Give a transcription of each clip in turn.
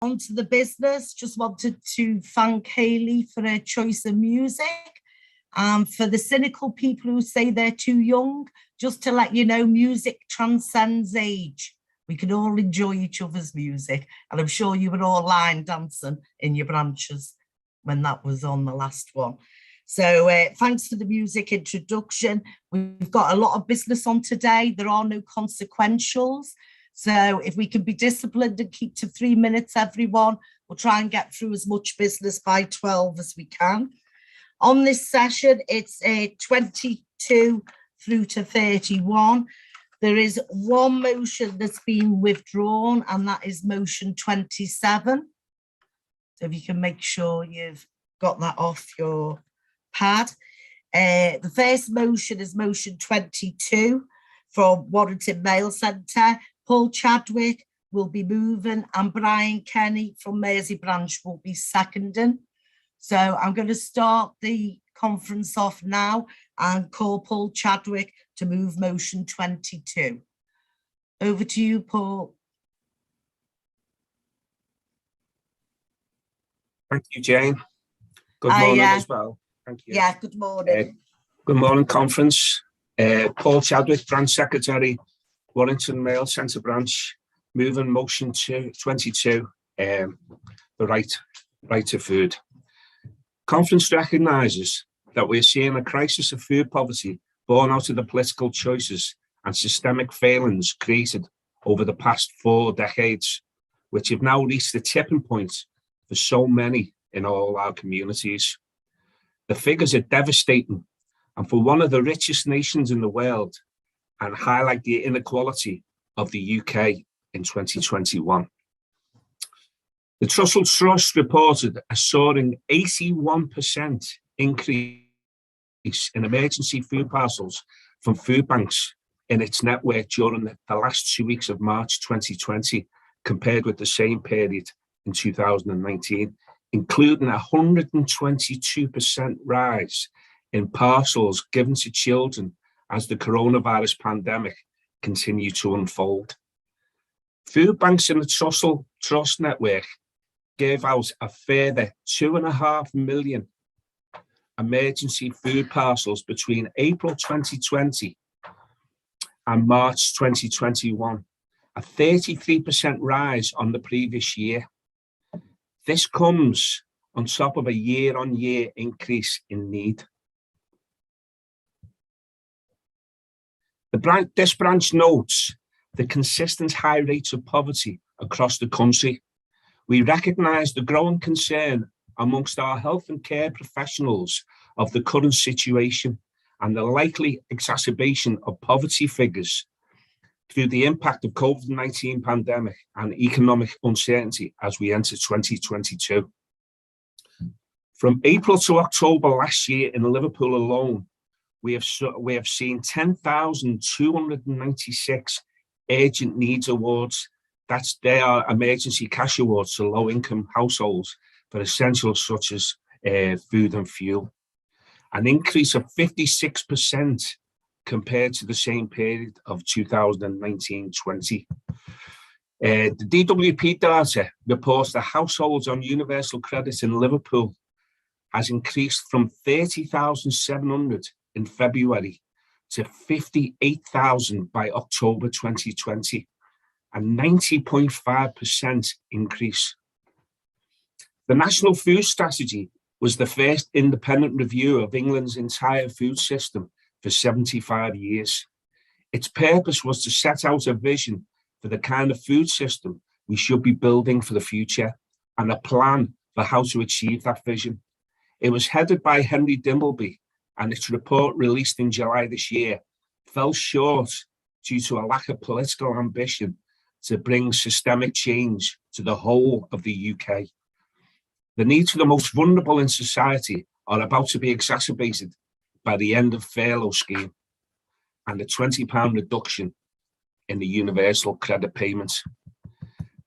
On to the business, just wanted to thank Hayley for her choice of music. For the cynical people who say they're too young, just to let you know, music transcends age. We can all enjoy each other's music. And I'm sure you were all line dancing in your branches when that was on the last one. So thanks for the music introduction. We've got a lot of business on today. There are no consequentials. So if we can be disciplined and keep to 3 minutes, everyone, we'll try and get through as much business by 12 as we can. On this session, it's 22 through to 31. There is one motion that's been withdrawn, and that is motion 27. So if you can make sure you've got that off your pad. The first motion is motion 22 from Warrington Mail Centre. Paul Chadwick will be moving and Brian Kenny from Mersey Branch will be seconding. So I'm going to start the conference off now and call Paul Chadwick to move motion 22. Over to you, Paul. Thank you, Jane. Good morning as well. Thank you. Yeah, good morning. Good morning, conference. Paul Chadwick, Branch Secretary, Warrington Mail Centre Branch, moving motion to 22, the right to food. Conference recognises that we're seeing a crisis of food poverty born out of the political choices and systemic failings created over the past 4 decades, which have now reached the tipping point for so many in all our communities. The figures are devastating, and for one of the richest nations in the world, and highlight the inequality of the UK in 2021. The Trussell Trust reported a soaring 81% increase in emergency food parcels from food banks in its network during the last 2 weeks of March 2020, compared with the same period in 2019, including a 122% rise in parcels given to children as the coronavirus pandemic continued to unfold. Food banks in the Trussell Trust network gave out a further 2.5 million emergency food parcels between April 2020 and March 2021, a 33% rise on the previous year. This comes on top of a year-on-year increase in need. This branch notes the consistent high rates of poverty across the country. We recognise the growing concern amongst our health and care professionals of the current situation and the likely exacerbation of poverty figures through the impact of COVID-19 pandemic and economic uncertainty as we enter 2022. From April to October last year in Liverpool alone, we have seen 10,296 urgent needs awards. They are emergency cash awards to low-income households for essentials such as food and fuel, an increase of 56% compared to the same period of 2019-20. The DWP data reports that households on universal credit in Liverpool has increased from 30,700 in February to 58,000 by October 2020, a 90.5% increase. The National Food Strategy was the first independent review of England's entire food system for 75 years. Its purpose was to set out a vision for the kind of food system we should be building for the future and a plan for how to achieve that vision. It was headed by Henry Dimbleby, and its report released in July this year fell short due to a lack of political ambition to bring systemic change to the whole of the UK. The needs for the most vulnerable in society are about to be exacerbated by the end of furlough scheme and a £20 reduction in the universal credit payments.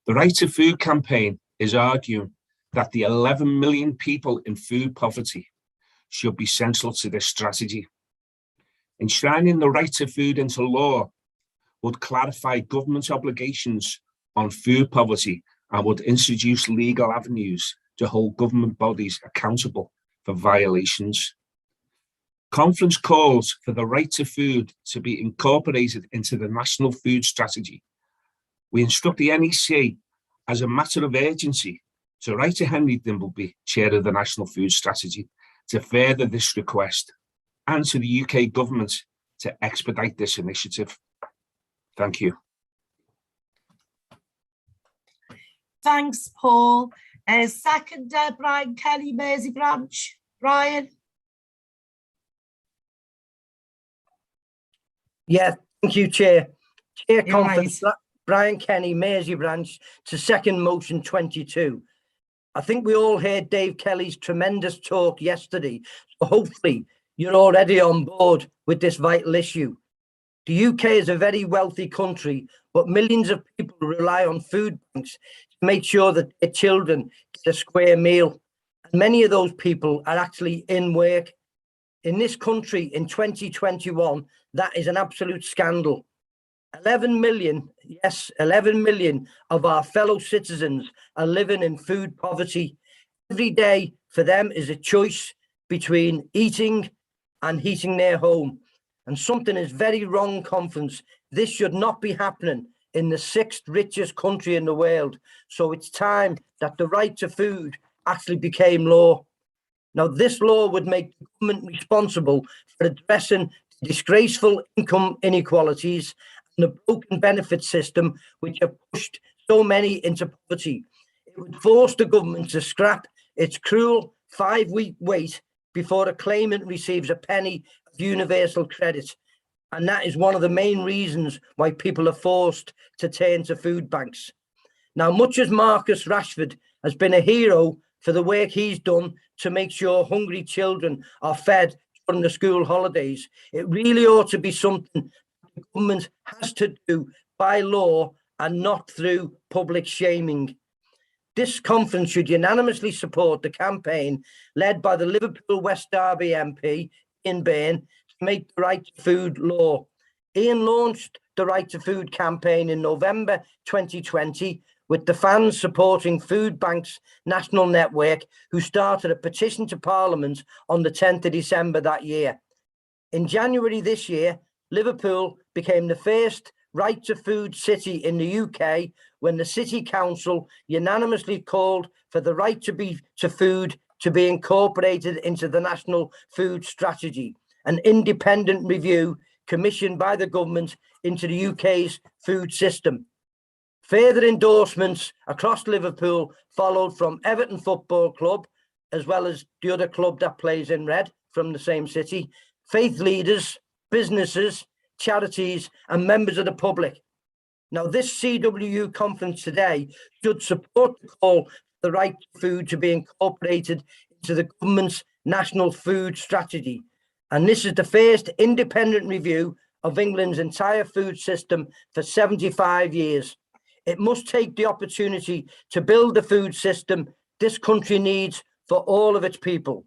The Right to Food campaign is arguing that the 11 million people in food poverty should be central to this strategy. Enshrining the right to food into law would clarify government obligations on food poverty and would introduce legal avenues to hold government bodies accountable for violations. Conference calls for the right to food to be incorporated into the National Food Strategy. We instruct the NEC as a matter of urgency to write to Henry Dimbleby, Chair of the National Food Strategy, to further this request, and to the UK Government to expedite this initiative. Thank you. Thanks, Paul. Seconder, Brian Kelly, Mersey Branch. Brian? Yeah, thank you, Chair. Chair You're Conference, right. Brian Kenny, Mersey Branch, to second motion 22. I think we all heard Dave Kelly's tremendous talk yesterday. So hopefully you're already on board with this vital issue. The UK is a very wealthy country, but millions of people rely on food banks to make sure that their children get a square meal. And many of those people are actually in work. In this country in 2021, that is an absolute scandal. 11 million, yes, 11 million of our fellow citizens are living in food poverty. Every day for them is a choice between eating and heating their home. And something is very wrong, Conference. This should not be happening in the 6th richest country in the world. So it's time that the right to food actually became law. Now, this law would make the government responsible for addressing disgraceful income inequalities and the broken benefit system which have pushed so many into poverty. It would force the government to scrap its cruel 5-week wait before a claimant receives a penny of universal credit. And that is one of the main reasons why people are forced to turn to food banks. Now, much as Marcus Rashford has been a hero for the work he's done to make sure hungry children are fed during the school holidays, it really ought to be something the government has to do by law and not through public shaming. This conference should unanimously support the campaign led by the Liverpool West Derby MP, Ian Byrne, to make the right to food law. Ian launched the Right to Food campaign in November 2020 with the fans supporting Food Bank's national network, who started a petition to Parliament on the 10th of December that year. In January this year, Liverpool became the first right to food city in the UK when the City Council unanimously called for the right to food to be incorporated into the National Food Strategy, an independent review commissioned by the government into the UK's food system. Further endorsements across Liverpool followed from Everton Football Club, as well as the other club that plays in red from the same city, faith leaders, businesses, charities, and members of the public. Now, this CWU conference today should support the call for the right to food to be incorporated into the government's National Food Strategy. And this is the first independent review of England's entire food system for 75 years. It must take the opportunity to build the food system this country needs for all of its people.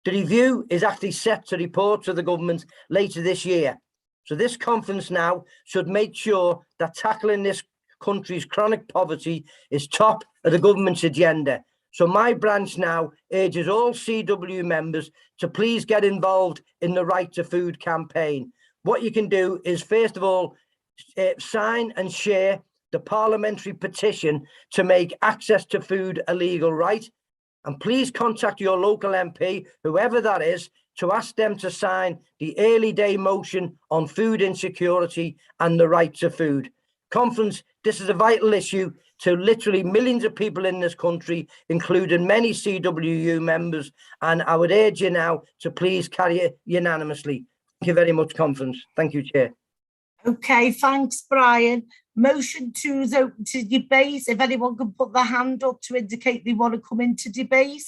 The review is actually set to report to the government later this year. So this conference now should make sure that tackling this country's chronic poverty is top of the government's agenda. So my branch now urges all CW members to please get involved in the Right to Food campaign. What you can do is, first of all, sign and share the parliamentary petition to make access to food a legal right. And please contact your local MP, whoever that is, to ask them to sign the early day motion on food insecurity and the right to food. Conference, this is a vital issue to literally millions of people in this country, including many CWU members. And I would urge you now to please carry it unanimously. Thank you very much, Conference. Thank you, Chair. Okay, thanks, Brian. Motion 2 is open to debate. If anyone can put their hand up to indicate they want to come into debate.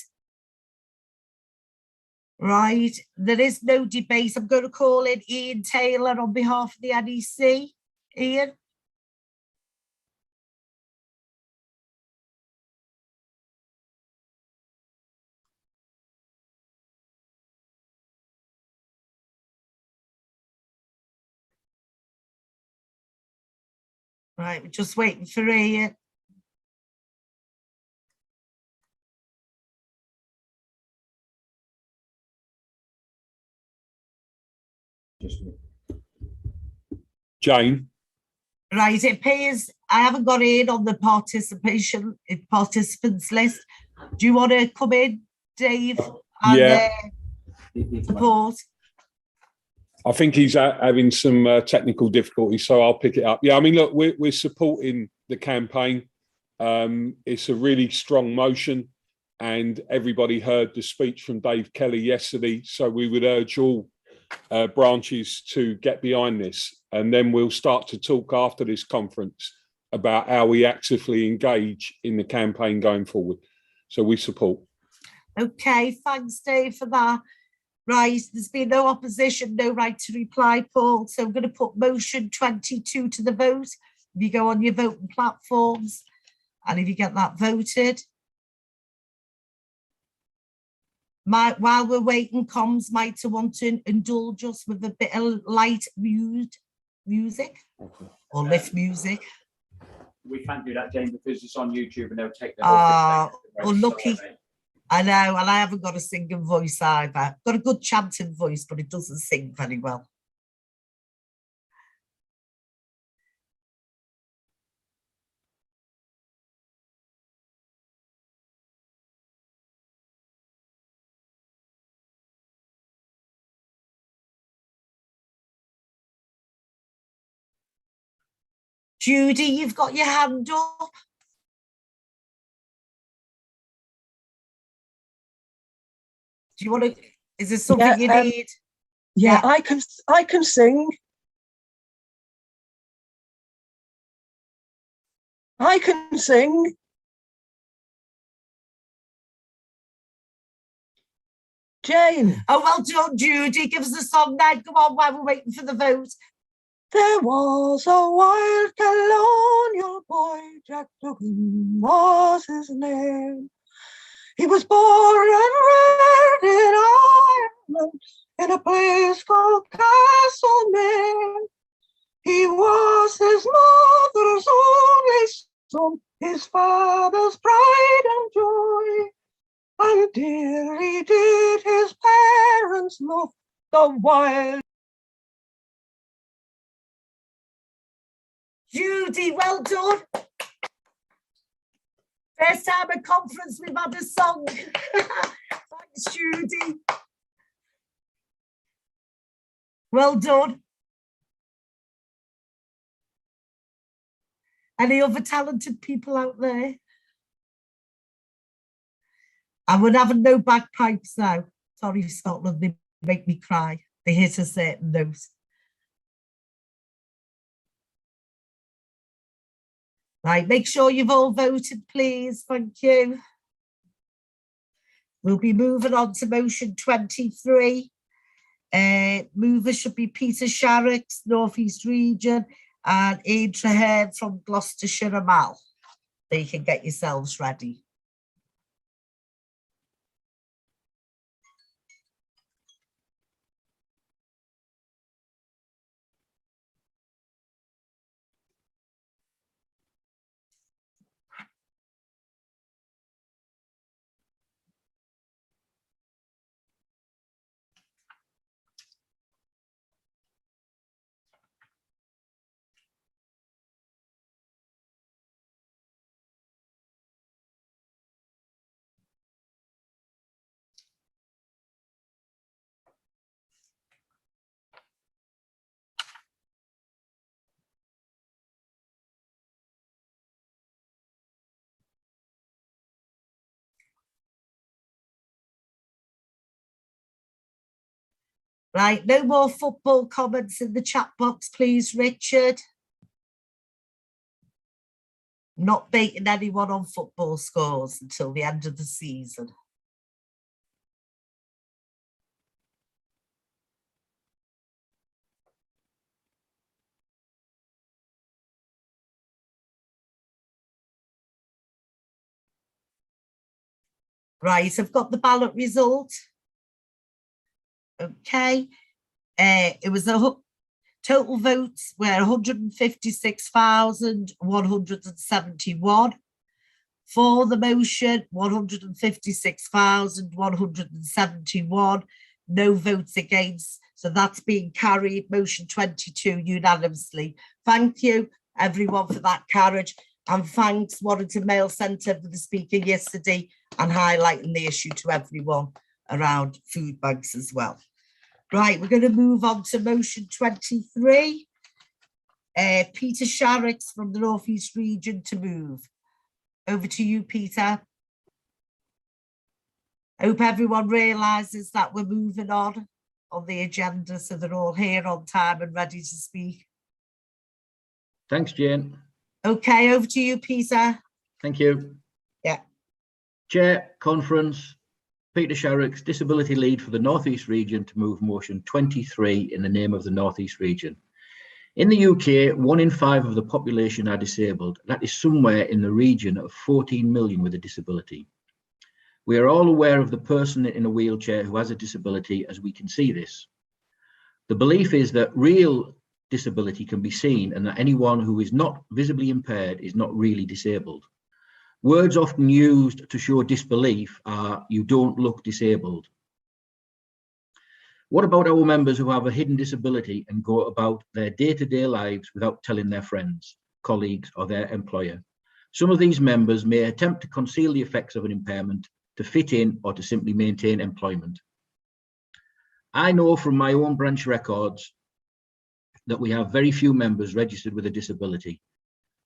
Right, there is no debate. I'm going to call in Ian Taylor on behalf of the NEC. Ian? Right, we're just waiting for Ian. Jane? Right, it appears I haven't got in on the participants list. Do you want to come in, Dave? And, Yeah. Support. I think he's having some technical difficulties, so I'll pick it up. Yeah, I mean, look, we're supporting the campaign. It's a really strong motion, and everybody heard the speech from Dave Kelly yesterday. So we would urge all branches to get behind this, and then we'll start to talk after this conference about how we actively engage in the campaign going forward. So we support. Okay, thanks, Dave, for that. Right, there's been no opposition, no right to reply, Paul. So I'm going to put motion 22 to the vote. If you go on your voting platforms, and if you get that voted. While we're waiting, comms might want to indulge us with a bit of light music or lift music. We can't do that, Jane, because it's on YouTube and they'll take the whole thing. Unlucky. I know, and I haven't got a singing voice either. I've got a good chanting voice, but it doesn't sing very well. Judy, you've got your hand up. Do you want to, is there something you need? Yeah, I can sing. I can sing. Jane. Oh, well done, Judy. Give us a song now. Come on, while we're waiting for the vote. There was a wild colonial boy, Jack Duggan was his name. He was born and reared in Ireland, in a place called Castlemaine. He was his mother's only son, his father's pride and joy. And dearly did his parents love the wild. Judy, well done. First time at conference we've had a song. Thanks, Judy. Well done. Any other talented people out there? And we're having no bagpipes now. Sorry, Scotland, they make me cry. They hit a certain note. Right, make sure you've all voted, please. Thank you. We'll be moving on to motion 23. Mover should be Peter Sharrocks, North East Region, and Ian Traherne from Gloucestershire and Mal. So you can get yourselves ready. Right, no more football comments in the chat box, please, Richard. Not baiting anyone on football scores until the end of the season. Right, I've got the ballot result. Okay, it was a total votes were 156,171 for the motion, 156,171, no votes against. So that's been carried, motion 22 unanimously. Thank you everyone for that carriage, and thanks Warrington Mail Centre for the speaker yesterday and highlighting the issue to everyone around food banks as well. Right, we're going to move on to motion 23. Peter Sharricks from the North East region to move. Over to you, Peter. Hope everyone realises that we're moving on the agenda so they're all here on time and ready to speak. Thanks, Jane. Okay, over to you, Peter. Thank you. Yeah. Chair, conference, Peter Sharricks, Disability Lead for the North East region to move motion 23 in the name of the North East region. In the UK, 1 in 5 of the population are disabled. That is somewhere in the region of 14 million with a disability. We are all aware of the person in a wheelchair who has a disability as we can see this. The belief is that real disability can be seen and that anyone who is not visibly impaired is not really disabled. Words often used to show disbelief are, "you don't look disabled." What about our members who have a hidden disability and go about their day-to-day lives without telling their friends, colleagues, or their employer? Some of these members may attempt to conceal the effects of an impairment, to fit in, or to simply maintain employment. I know from my own branch records that we have very few members registered with a disability.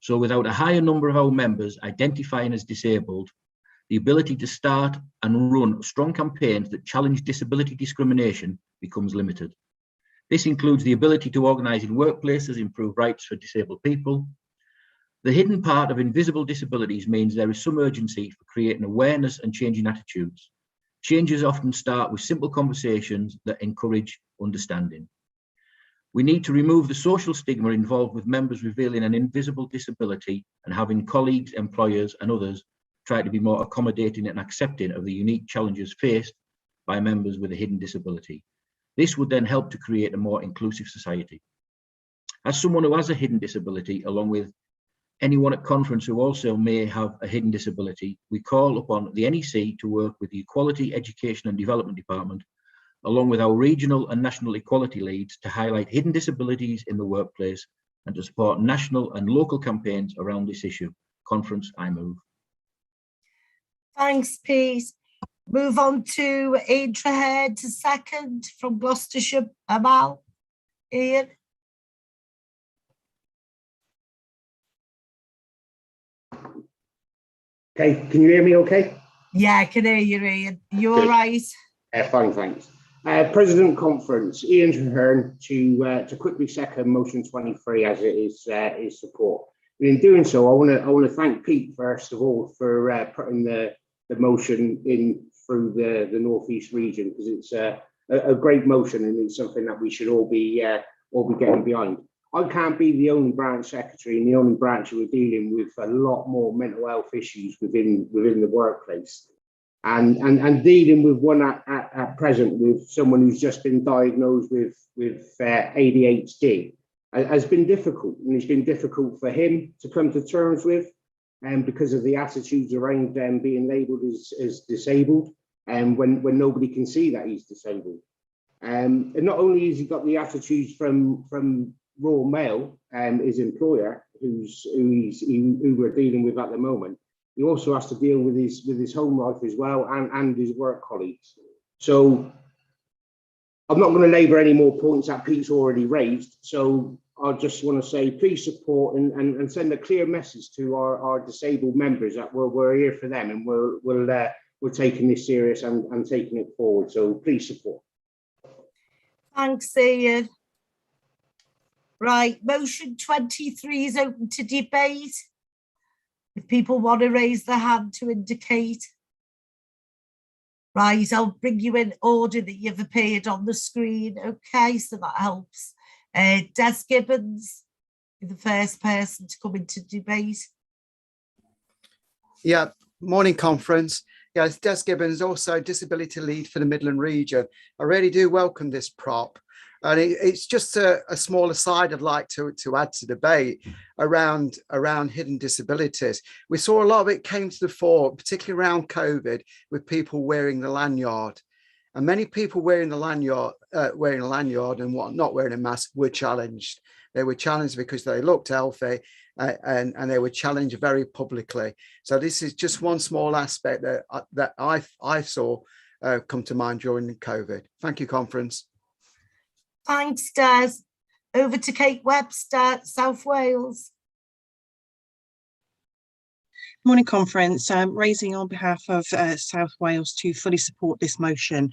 So without a higher number of our members identifying as disabled, the ability to start and run strong campaigns that challenge disability discrimination becomes limited. This includes the ability to organise in workplaces, improve rights for disabled people. The hidden part of invisible disabilities means there is some urgency for creating awareness and changing attitudes. Changes often start with simple conversations that encourage understanding. We need to remove the social stigma involved with members revealing an invisible disability and having colleagues, employers, and others try to be more accommodating and accepting of the unique challenges faced by members with a hidden disability. This would then help to create a more inclusive society. As someone who has a hidden disability, along with anyone at conference who also may have a hidden disability, we call upon the NEC to work with the Equality, Education and Development Department, along with our regional and national equality leads, to highlight hidden disabilities in the workplace and to support national and local campaigns around this issue. Conference, I move. Thanks, Pete. Move on to Ian Trahead to second from Gloucestershire. Amal, Ian. Okay, can you hear me okay? Yeah, I can hear you, Ian. You all right? Fine, thanks. President Conference, Ian Traherne to quickly second motion 23 as it is support. And in doing so, I want to thank Pete first of all for putting the motion in through the North East region, because it's a great motion and it's something that we should all be getting behind. I can't be the only branch secretary and the only branch who are dealing with a lot more mental health issues within the workplace, and dealing with one at present with someone who's just been diagnosed with ADHD has been difficult, and it's been difficult for him to come to terms with, and because of the attitudes around them being labelled as disabled, and when nobody can see that he's disabled, and not only has he got the attitudes from Royal Mail, his employer, who we're dealing with at the moment, he also has to deal with his home life as well, and his work colleagues. So I'm not going to labour any more points that Pete's already raised. So I just want to say please support and send a clear message to our disabled members that we're here for them, and we're taking this serious and taking it forward. So please support. Thanks, Ian. Right, motion 23 is open to debate. If people want to raise their hand to indicate. Right, I'll bring you in order that you've appeared on the screen. Okay, so that helps. Des Gibbons, you're the first person to come into debate. Yeah, morning conference. Yeah, it's Des Gibbons, also disability lead for the Midland region. I really do welcome this prop. And it's just a small aside I'd like to add to debate around hidden disabilities. We saw a lot of it came to the fore, particularly around COVID, with people wearing the lanyard. And many people wearing a lanyard and not wearing a mask were challenged. They were challenged because they looked healthy, and they were challenged very publicly. So this is just one small aspect that I saw come to mind during COVID. Thank you, conference. Thanks, Des. Over to Kate Webster, South Wales. Morning, conference. Raising on behalf of South Wales to fully support this motion.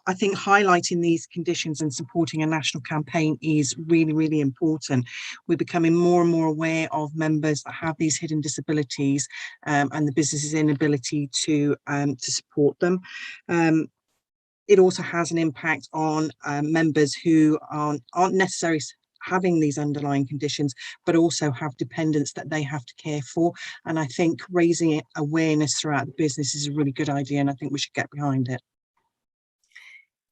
I think highlighting these conditions and supporting a national campaign is really, really important. We're becoming more and more aware of members that have these hidden disabilities, and the business's inability to support them. It also has an impact on members who aren't necessarily having these underlying conditions, but also have dependents that they have to care for. And I think raising awareness throughout the business is a really good idea, and I think we should get behind it.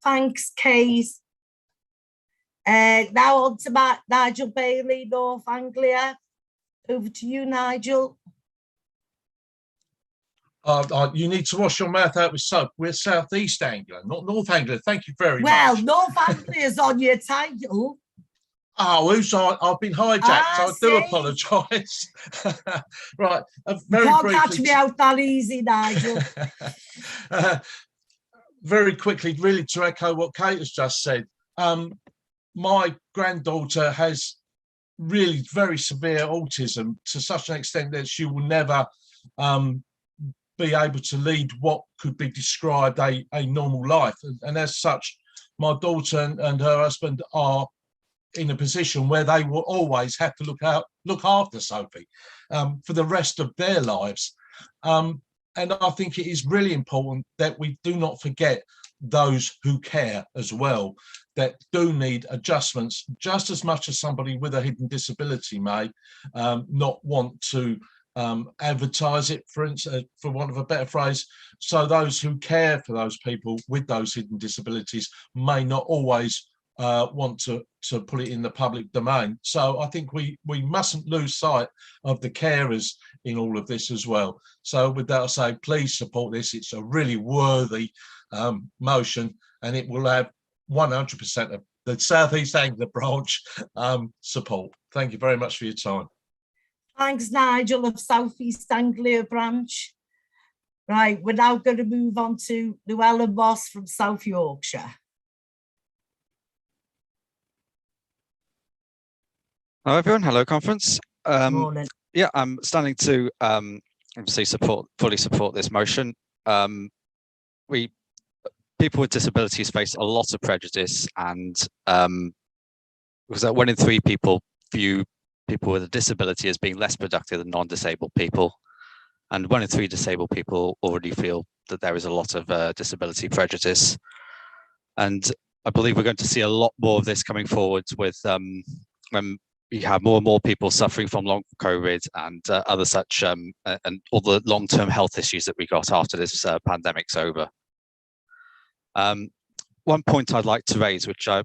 Thanks, Kate. Now on to Nigel Bailey, North Anglia. Over to you, Nigel. You need to wash your mouth out with soap. We're South East Anglia, not North Anglia. Thank you very much. Well, North Anglia's on your title. Oh, I've been hijacked. I do apologise. Right, very you can't briefly. catch me out that easy, Nigel. Very quickly, really to echo what Kate has just said. My granddaughter has really very severe autism to such an extent that she will never be able to lead what could be described a normal life. And as such, my daughter and her husband are in a position where they will always have to look after Sophie for the rest of their lives. And I think it is really important that we do not forget those who care as well, that do need adjustments just as much as somebody with a hidden disability may not want to advertise it, for instance, for want of a better phrase. So those who care for those people with those hidden disabilities may not always want to put it in the public domain. So I think we mustn't lose sight of the carers in all of this as well. So with that, I say, please support this. It's a really worthy motion, and it will have 100% of the South East Anglia branch support. Thank you very much for your time. Thanks, Nigel of South East Anglia branch. Right, we're now going to move on to Llewellyn Moss from South Yorkshire. Hello everyone, hello conference. Morning. Yeah, I'm standing to obviously fully support this motion. People with disabilities face a lot of prejudice, and because 1 in 3 people view people with a disability as being less productive than non-disabled people, and 1 in 3 disabled people already feel that there is a lot of disability prejudice. And I believe we're going to see a lot more of this coming forward with when we have more and more people suffering from long COVID and other such, and all the long-term health issues that we got after this pandemic's over. One point I'd like to raise, which I'm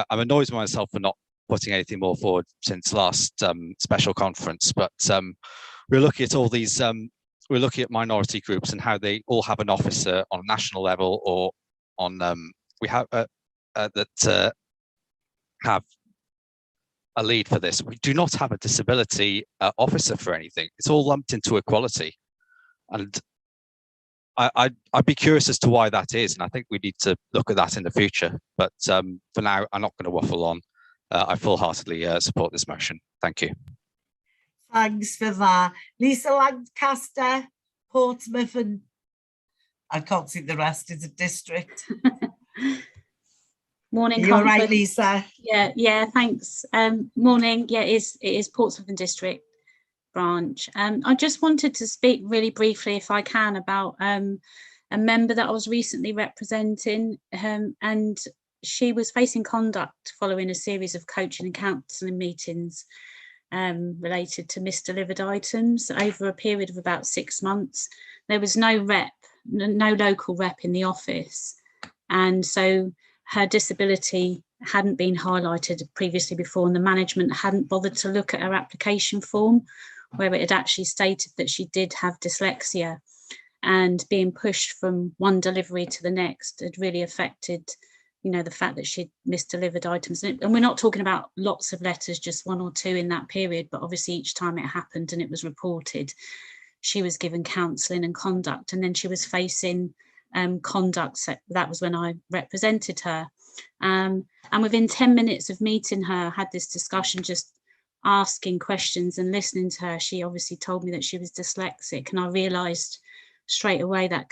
annoyed with myself for not putting anything more forward since last special conference, but we're looking at all these, we're looking at minority groups and how they all have an officer on a national level or on, we have that have a lead for this. We do not have a disability officer for anything. It's all lumped into equality, and I'd be curious as to why that is, and I think we need to look at that in the future. But for now, I'm not going to waffle on. I full-heartedly support this motion. Thank you. Thanks for that. Lisa Lancaster, Portsmouth, and I can't see the rest. It's a district. Morning. You're right, Lisa. Yeah, thanks. Morning. Yeah, it is Portsmouth and District branch. I just wanted to speak really briefly, if I can, about a member that I was recently representing, and she was facing conduct following a series of coaching and counselling meetings related to misdelivered items over a period of about 6 months. There was no local rep in the office, and so her disability hadn't been highlighted previously before, and the management hadn't bothered to look at her application form where it had actually stated that she did have dyslexia. and being pushed from one delivery to the next had really affected, you know, the fact that she'd misdelivered items. And we're not talking about lots of letters, just 1 or 2 in that period, but obviously each time it happened and it was reported, she was given counselling and conduct, and then she was facing conduct. So that was when I represented her. And within 10 minutes of meeting her, I had this discussion, just asking questions and listening to her. She obviously told me that she was dyslexic, and I realised straight away that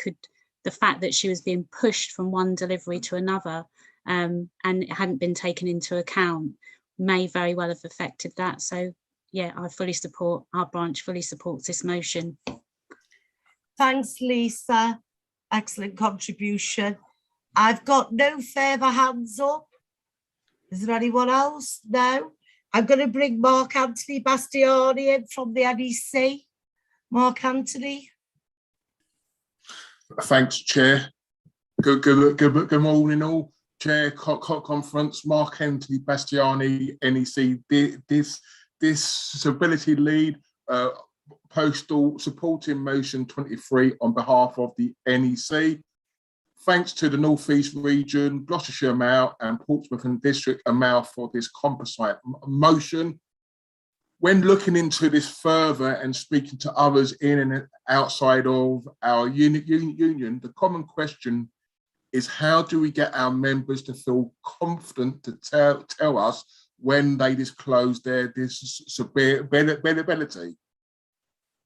the fact that she was being pushed from one delivery to another, and it hadn't been taken into account, may very well have affected that. So yeah, I fully support, our branch fully supports this motion. Thanks, Lisa. Excellent contribution. I've got no further hands up. Is there anyone else? No. I'm going to bring Mark Anthony Bastiani in from the NEC. Mark Anthony. Thanks, Chair. Good morning, all. Chair Conference, Mark Anthony Bastiani, NEC. Disability Lead, Postal Supporting Motion 23 on behalf of the NEC. Thanks to the North East Region, Gloucestershire Mail and Portsmouth and District Mail for this composite motion. When looking into this further and speaking to others in and outside of our union, the common question is, how do we get our members to feel confident to tell us when they disclose their disability?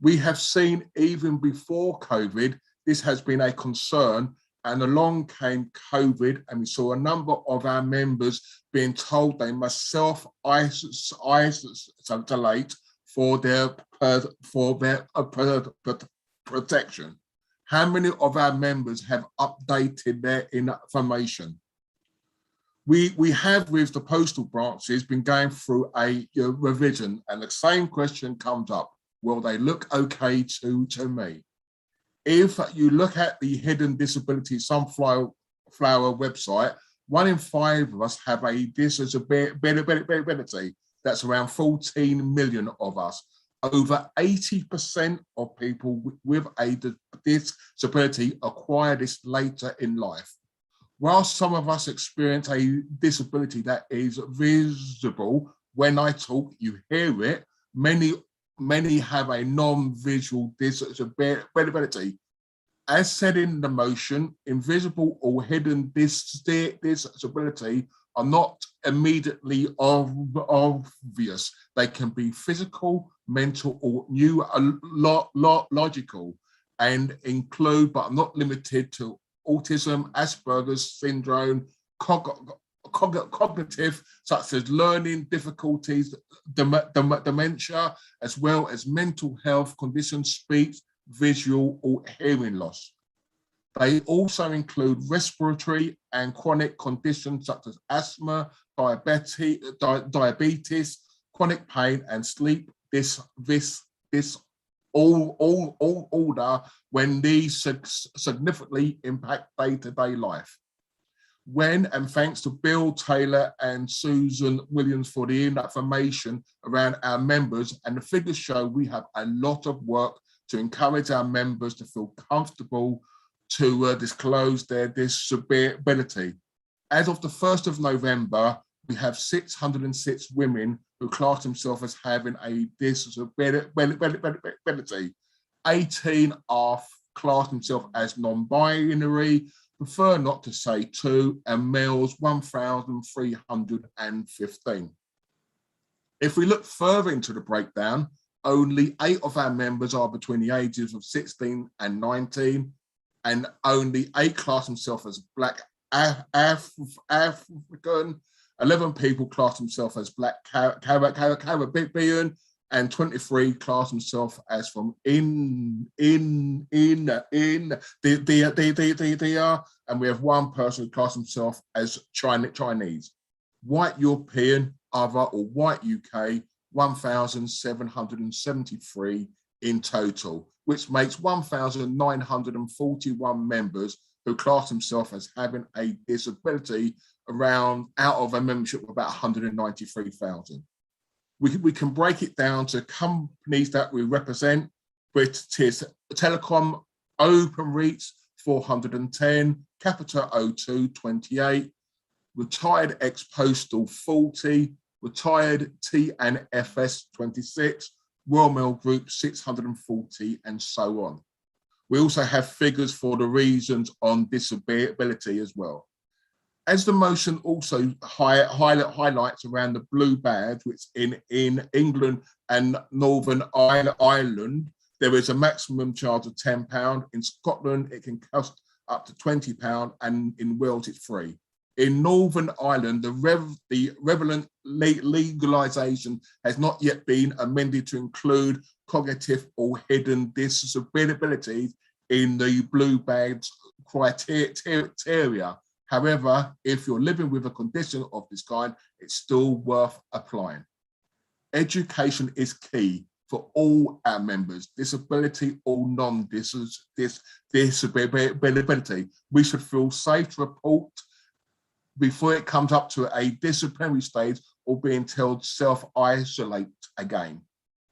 We have seen even before COVID, this has been a concern, and along came COVID, and we saw a number of our members being told they must self-isolate for their protection. How many of our members have updated their information? We have, with the postal branches, been going through a revision, and the same question comes up. Will they look okay to me? If you look at the Hidden Disability Sunflower website, 1 in 5 of us have a disability. That's around 14 million of us. Over 80% of people with a disability acquire this later in life. While some of us experience a disability that is visible, when I talk, you hear it, many have a non-visual disability. As said in the motion, invisible or hidden disability are not immediately obvious. They can be physical, mental, or neurological, and include, but are not limited to, autism, Asperger's syndrome, cognitive, such as learning difficulties, dementia, as well as mental health conditions, speech, visual, or hearing loss. They also include respiratory and chronic conditions such as asthma, diabetes, chronic pain, and sleep disorder, when these significantly impact day-to-day life. When, and thanks to Bill Taylor and Susan Williams for the information around our members, and the figures show we have a lot of work to encourage our members to feel comfortable to disclose their disability. As of the 1st of November, we have 606 women who class themselves as having a disability. 18 are class themselves as non-binary, prefer not to say 2, and males 1,315. If we look further into the breakdown, only 8 of our members are between the ages of 16 and 19, and only 8 class themselves as Black African, 11 people class themselves as Black Caribbean, and 23 class themselves as from India, and we have 1 person who class himself as Chinese. White European, other, or white UK, 1,773 in total, which makes 1,941 members who class themselves as having a disability, around out of a membership of about 193,000. We can break it down to companies that we represent, British Telecom, Openreach 410, Capita O2 28, retired ex-postal 40, retired T&FS 26, Royal Mail Group 640, and so on. We also have figures for the reasons on disability as well. As the motion also highlights around the blue badge, which in England and Northern Ireland, there is a maximum charge of £10. In Scotland, it can cost up to £20, and in Wales, it's free. In Northern Ireland, the relevant legalisation has not yet been amended to include cognitive or hidden disabilities in the blue badge criteria. However, if you're living with a condition of this kind, it's still worth applying. Education is key for all our members, disability or non-disability. We should feel safe to report before it comes up to a disciplinary stage or being told self-isolate again.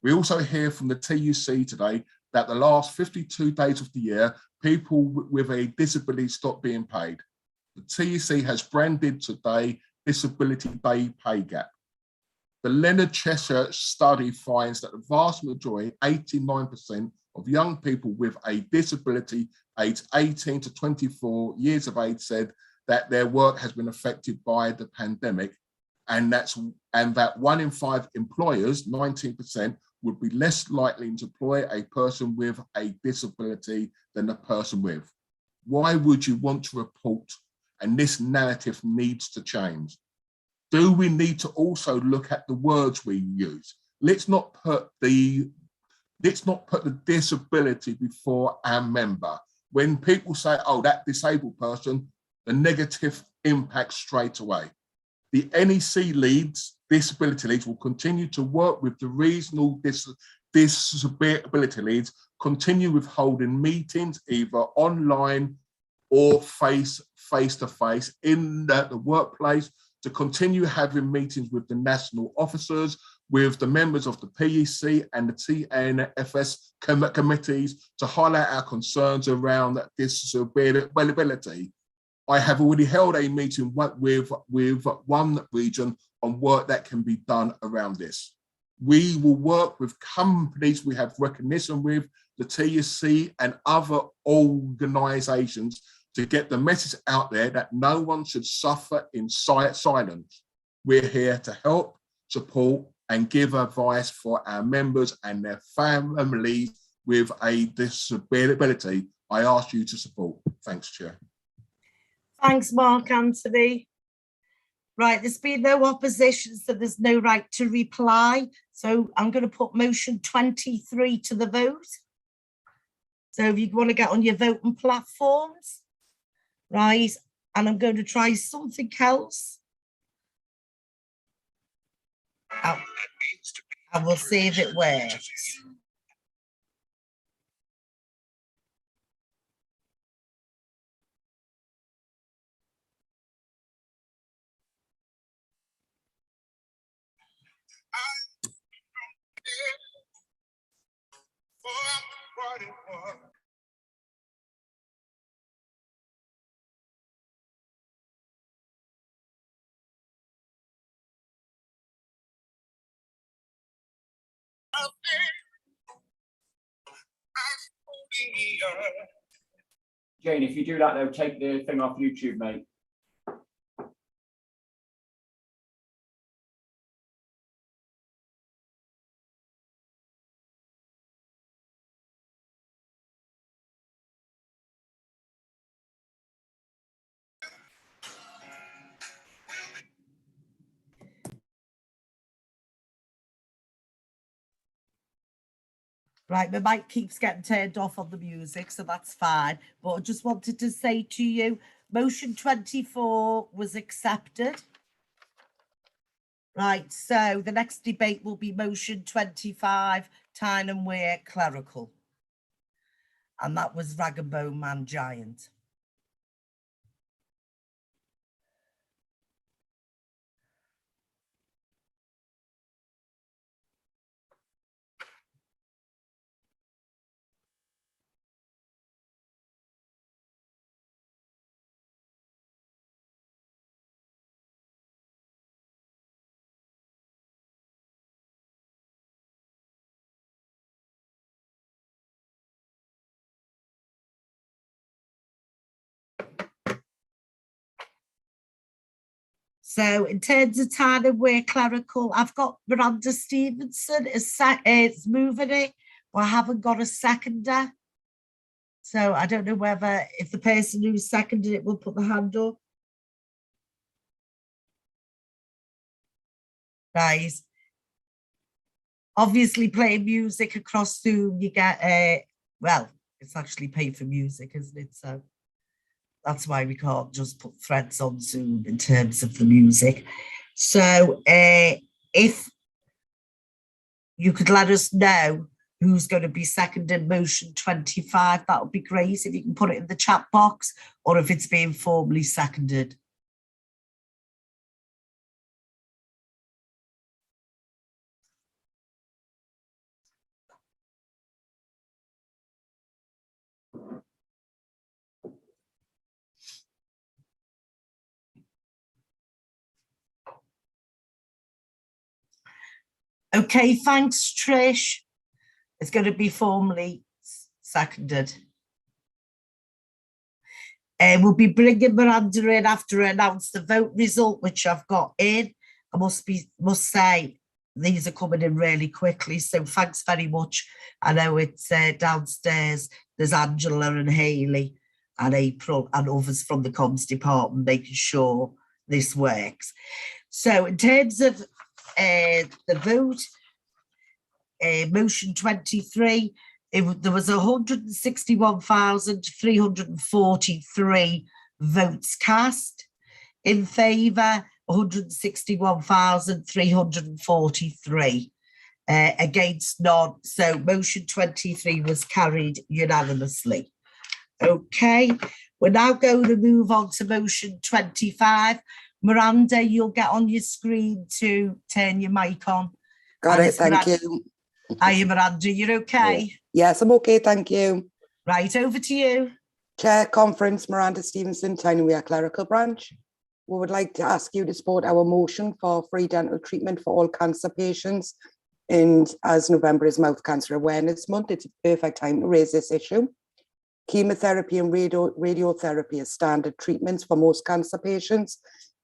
We also hear from the TUC today that the last 52 days of the year, people with a disability stop being paid. The TUC has branded today Disability Day Pay Gap. The Leonard Cheshire study finds that the vast majority, 89% of young people with a disability aged 18 to 24 years of age said that their work has been affected by the pandemic, and that 1 in 5 employers, 19%, would be less likely to employ a person with a disability than a person with. Why would you want to report? And this narrative needs to change. Do we need to also look at the words we use? Let's not put the disability before our member. When people say, oh, that disabled person, the negative impact straight away. The NEC leads, disability leads, will continue to work with the regional disability leads, continue with holding meetings either online or face-to-face in the workplace, to continue having meetings with the national officers, with the members of the PEC and the TNFS committees, to highlight our concerns around disability. I have already held a meeting with one region on work that can be done around this. We will work with companies we have recognition with, the TUC and other organisations, to get the message out there that no one should suffer in silence. We're here to help, support, and give advice for our members and their families with a disability. I ask you to support. Thanks, Chair. Thanks, Mark Anthony. Right, there's been no opposition, so there's no right to reply. So I'm going to put motion 23 to the vote. So if you want to get on your voting platforms. Right, and I'm going to try something else. I will see if it works. Jane, if you do that, they'll take the thing off YouTube, mate. Right, my mic keeps getting turned off on the music, so that's fine. But I just wanted to say to you, motion 24 was accepted. Right, so the next debate will be motion 25, Tyne and Wear Clerical. And that was Rag and Bone Man Giant. So in terms of time and work clerical, I've got Miranda Stevenson is moving it, but I haven't got a seconder. So I don't know whether if the person who seconded it will put the hand up. Guys, obviously playing music across Zoom, you get, well, it's actually paid for music, isn't it? So that's why we can't just put threads on Zoom in terms of the music. So if you could let us know who's going to be seconding motion 25, that would be great. If you can put it in the chat box or if it's being formally seconded. Okay, thanks, Trish. It's going to be formally seconded. We'll be bringing Miranda in after I announce the vote result, which I've got in. I must say these are coming in really quickly, so thanks very much. I know it's downstairs. There's Angela and Hayley and April and others from the comms department making sure this works. So in terms of the vote, motion 23, there was 161,343 votes cast. In favour, 161,343. Against none. So motion 23 was carried unanimously. Okay, we're now going to move on to motion 25. Miranda, you'll get on your screen to turn your mic on. Got it, thank you. Hiya, Miranda, you're okay? Yes, I'm okay, thank you. Right, over to you. Chair Conference, Miranda Stevenson, Tyne-Wear Clerical Branch. We would like to ask you to support our motion for free dental treatment for all cancer patients. And as November is Mouth Cancer Awareness Month, it's a perfect time to raise this issue. Chemotherapy and radiotherapy are standard treatments for most cancer patients,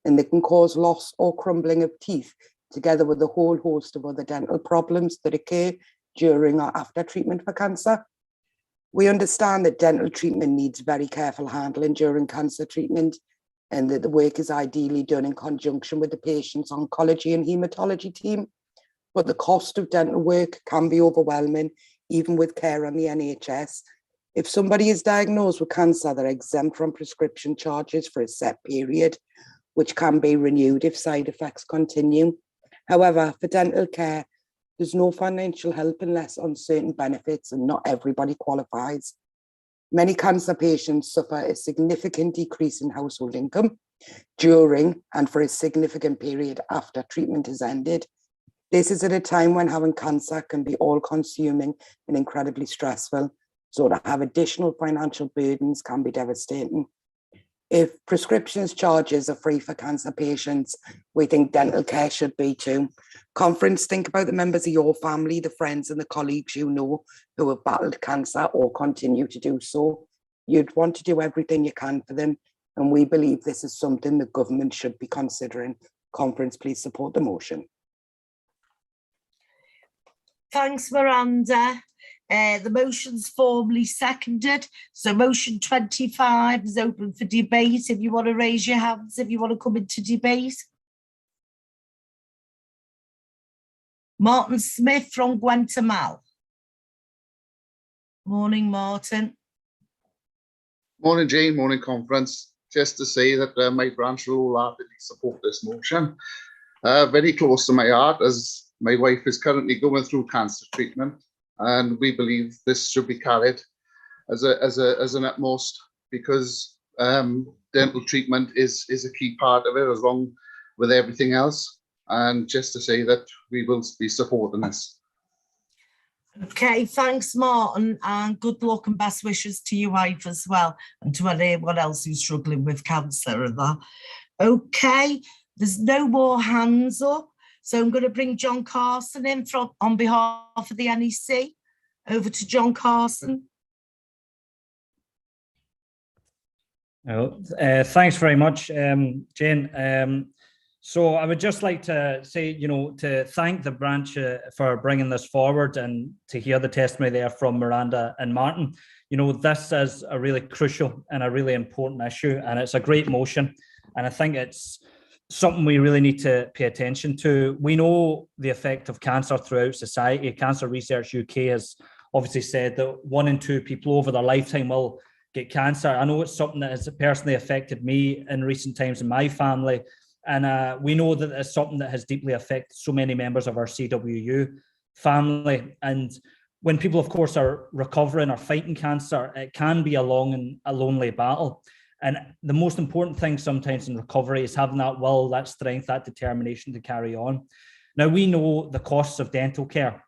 and they can cause loss or crumbling of teeth, together with a whole host of other dental problems that occur during or after treatment for cancer. We understand that dental treatment needs very careful handling during cancer treatment, and that the work is ideally done in conjunction with the patient's oncology and hematology team. But the cost of dental work can be overwhelming, even with care on the NHS. If somebody is diagnosed with cancer, they're exempt from prescription charges for a set period, which can be renewed if side effects continue. However, for dental care, there's no financial help unless on certain benefits, and not everybody qualifies. Many cancer patients suffer a significant decrease in household income during and for a significant period after treatment is ended. This is at a time when having cancer can be all-consuming and incredibly stressful, so to have additional financial burdens can be devastating. If prescriptions charges are free for cancer patients, we think dental care should be too. Conference, think about the members of your family, the friends and the colleagues you know who have battled cancer or continue to do so. You'd want to do everything you can for them, and we believe this is something the government should be considering. Conference, please support the motion. Thanks, Miranda. The motion's formally seconded. So motion 25 is open for debate. If you want to raise your hands, if you want to come into debate. Martin Smith from Gwentymal. Morning, Martin. Morning, Jean. Morning, Conference. Just to say that my branch will wholeheartedly support this motion. Very close to my heart, as my wife is currently going through cancer treatment, and we believe this should be carried as an utmost, because dental treatment is a key part of it, along with everything else. And just to say that we will be supporting this. Okay, thanks, Martin, and good luck and best wishes to your wife as well, and to anyone else who's struggling with cancer and that. Okay, there's no more hands up, so I'm going to bring John Carson in on behalf of the NEC. Over to John Carson. Thanks very much, Jane. So I would just like to say, to thank the branch for bringing this forward and to hear the testimony there from Miranda and Martin. This is a really crucial and a really important issue, and it's a great motion. And I think it's something we really need to pay attention to. We know the effect of cancer throughout society. Cancer Research UK has obviously said that 1 in 2 people over their lifetime will get cancer. I know it's something that has personally affected me in recent times in my family. And we know that it's something that has deeply affected so many members of our CWU family. And when people, of course, are recovering or fighting cancer, it can be a long and a lonely battle. And the most important thing sometimes in recovery is having that will, that strength, that determination to carry on. Now, we know the costs of dental care,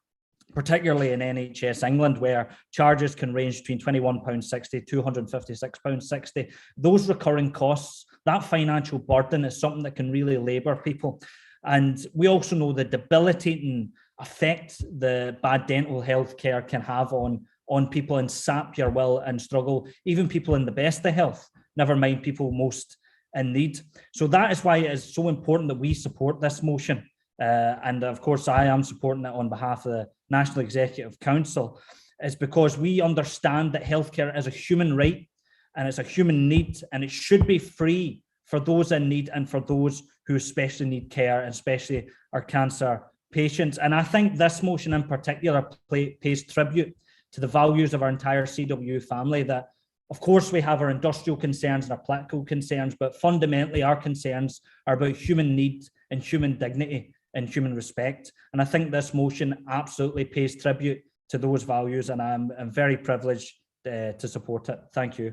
particularly in NHS England, where charges can range between £21.60, £256.60. Those recurring costs, that financial burden is something that can really labour people. And we also know the debilitating effect the bad dental health care can have on people and sap your will and struggle, even people in the best of health, never mind people most in need. So that is why it is so important that we support this motion. And of course, I am supporting it on behalf of the National Executive Council, is because we understand that healthcare is a human right and it's a human need, and it should be free for those in need and for those who especially need care, and especially our cancer patients. And I think this motion in particular pays tribute to the values of our entire CWU family, that of course we have our industrial concerns and our political concerns, but fundamentally our concerns are about human need and human dignity and human respect. And I think this motion absolutely pays tribute to those values, and I'm very privileged to support it. Thank you.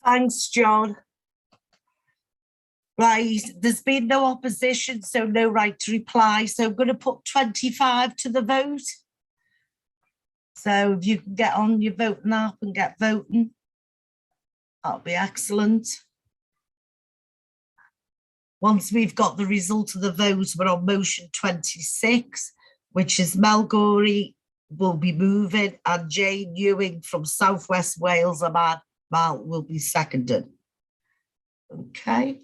Thanks, John. Right, there's been no opposition, so no right to reply. So I'm going to put 25 to the vote. So if you can get on your voting app and get voting, that'll be excellent. Once we've got the result of the vote, we're on motion 26, which is Mel Gorey will be moving and Jane Ewing from South West Wales and Mal will be seconded. Okay.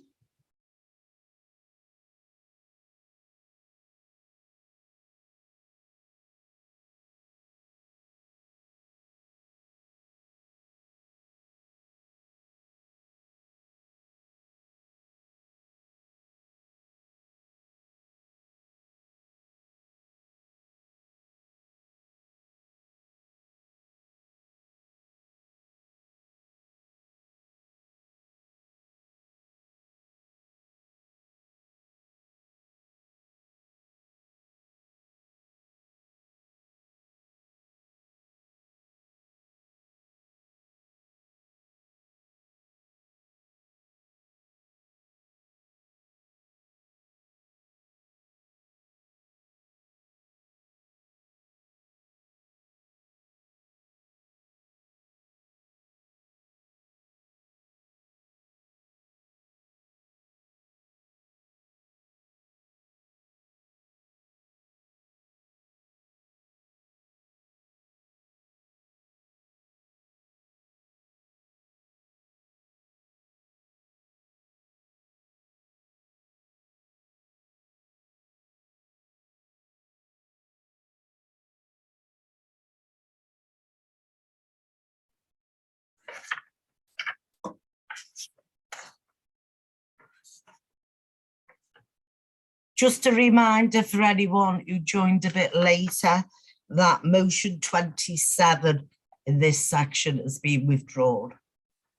Just a reminder for anyone who joined a bit later that motion 27 in this section has been withdrawn,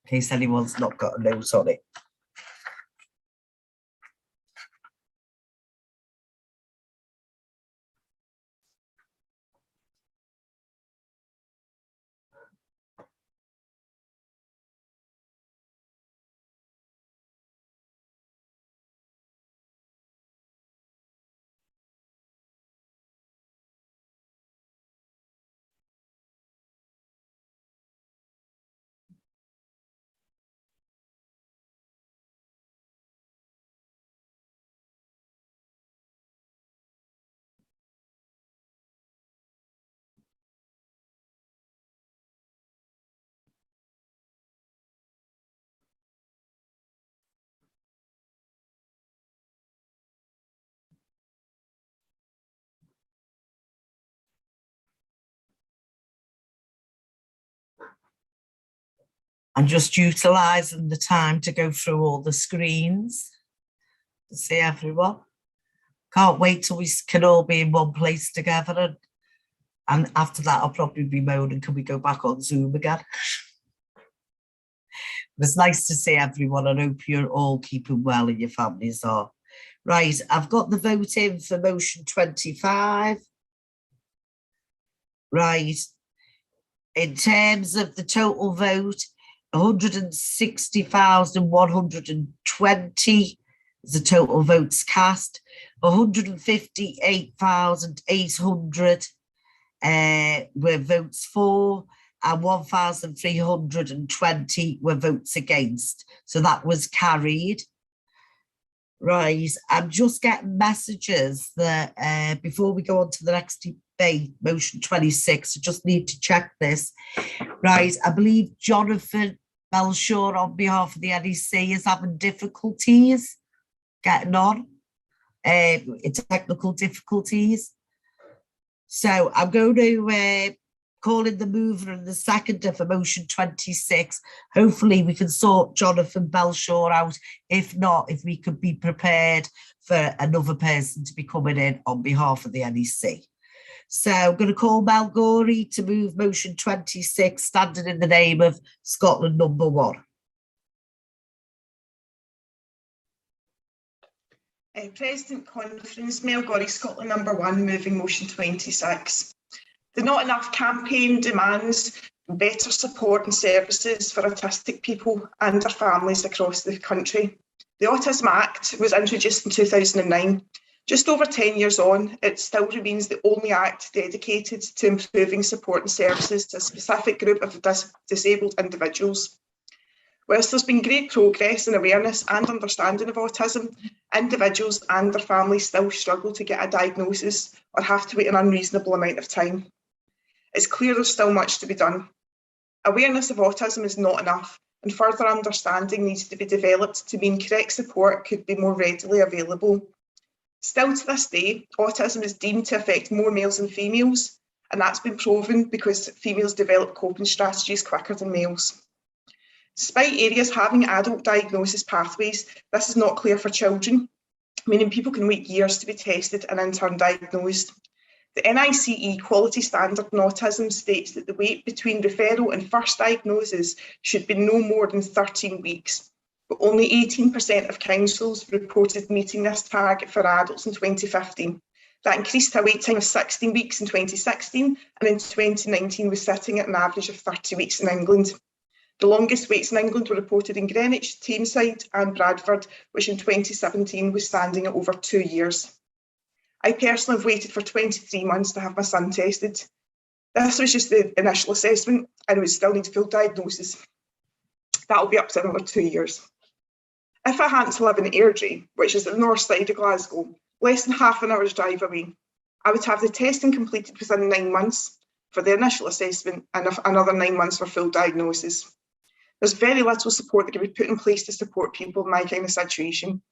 in case anyone's not got a note on it. I'm just utilising the time to go through all the screens to see everyone. Can't wait till we can all be in one place together. And after that, I'll probably be moaning, can we go back on Zoom again? It's nice to see everyone. I hope you're all keeping well and your families are. Right, I've got the vote in for motion 25. Right, in terms of the total vote, 160,120 is the total votes cast. 158,800 were votes for, and 1,320 were votes against. So that was carried. Right, I'm just getting messages that before we go on to the next debate, motion 26, I just need to check this. Right, I believe Jonathan Belshaw on behalf of the NEC is having difficulties getting on, technical difficulties. So I'm going to call in the mover and the seconder for motion 26. Hopefully we can sort Jonathan Belshaw out. If not, if we could be prepared for another person to be coming in on behalf of the NEC. So I'm going to call Mel Gorey to move motion 26, standing in the name of Scotland number 1. President Conference, Mel Gorey, Scotland number 1, moving motion 26. The Not Enough campaign demands better support and services for autistic people and their families across the country. The Autism Act was introduced in 2009. Just over 10 years on, it still remains the only act dedicated to improving support and services to a specific group of disabled individuals. Whilst there's been great progress in awareness and understanding of autism, individuals and their families still struggle to get a diagnosis or have to wait an unreasonable amount of time. It's clear there's still much to be done. Awareness of autism is not enough, and further understanding needs to be developed to mean correct support could be more readily available. Still to this day, autism is deemed to affect more males than females, and that's been proven because females develop coping strategies quicker than males. Despite areas having adult diagnosis pathways, this is not clear for children, meaning people can wait years to be tested and in turn diagnosed. The NICE quality standard in autism states that the wait between referral and first diagnosis should be no more than 13 weeks, but only 18% of councils reported meeting this target for adults in 2015. That increased to a wait time of 16 weeks in 2016, and in 2019 was sitting at an average of 30 weeks in England. The longest waits in England were reported in Greenwich, Tameside and Bradford, which in 2017 was standing at over 2 years. I personally have waited for 23 months to have my son tested. This was just the initial assessment and it would still need full diagnosis. That'll be up to another 2 years. If I happened to live in Airdrie, which is the north side of Glasgow, less than half an hour's drive away, I would have the testing completed within 9 months for the initial assessment and another 9 months for full diagnosis. There's very little support that can be put in place to support people in my kind of situation,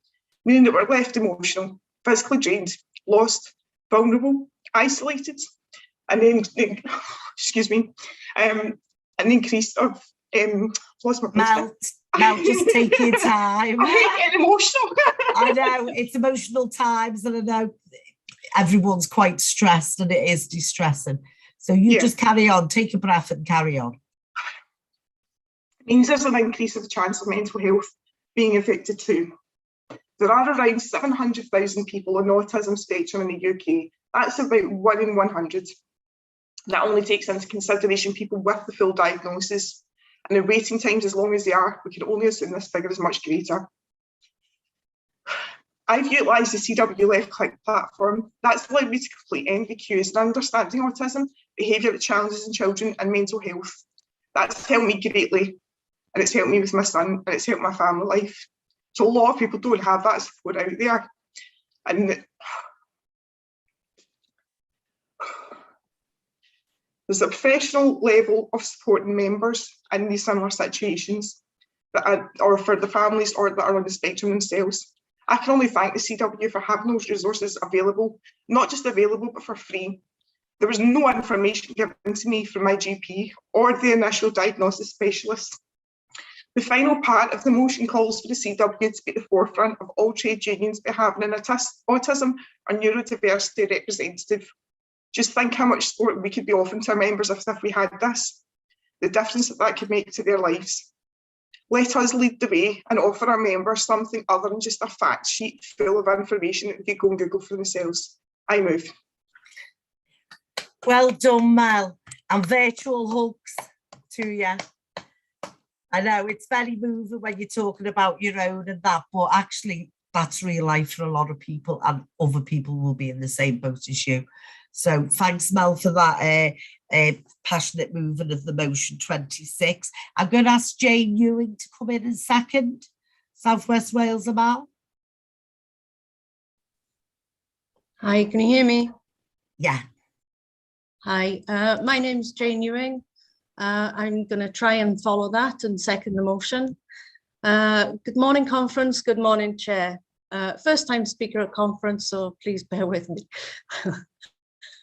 meaning that we're left emotional, physically drained, lost, vulnerable, isolated, and then, excuse me, an increase of, lost my Mel, just take your time. I hate getting emotional. I know, it's emotional times, and I know everyone's quite stressed and it is distressing. So you just carry on, take a breath and carry on. It means there's an increase of the chance of mental health being affected too. There are around 700,000 people on the autism spectrum in the UK. That's about 1 in 100. That only takes into consideration people with the full diagnosis. And the waiting times, as long as they are, we can only assume this figure is much greater. I've utilised the CWU Left Click platform. That's allowed me to complete NVQs and understanding autism, behaviour challenges in children and mental health. That's helped me greatly, and it's helped me with my son, and it's helped my family life. So a lot of people don't have that support out there. And there's a professional level of supporting members in these similar situations, or for the families or that are on the spectrum themselves. I can only thank the CW for having those resources available, not just available, but for free. There was no information given to me from my GP or the initial diagnosis specialist. The final part of the motion calls for the CWU to be at the forefront of all trade unions by having an autism or neurodiversity representative. Just think how much support we could be offering to our members if we had this, the difference that could make to their lives. Let us lead the way and offer our members something other than just a fact sheet full of information that they could go and Google for themselves. I move. Well done, Mel, and virtual hugs to you. I know it's very moving when you're talking about your own and that, but actually that's real life for a lot of people, and other people will be in the same boat as you. So thanks, Mel, for that passionate movement of the motion 26. I'm going to ask Jane Ewing to come in second. South West Wales, Amal. Hi, can you hear me? Yeah. Hi, my name's Jane Ewing. I'm going to try and follow that and second the motion. Good morning, conference. Good morning, chair. First time speaker at conference, so please bear with me.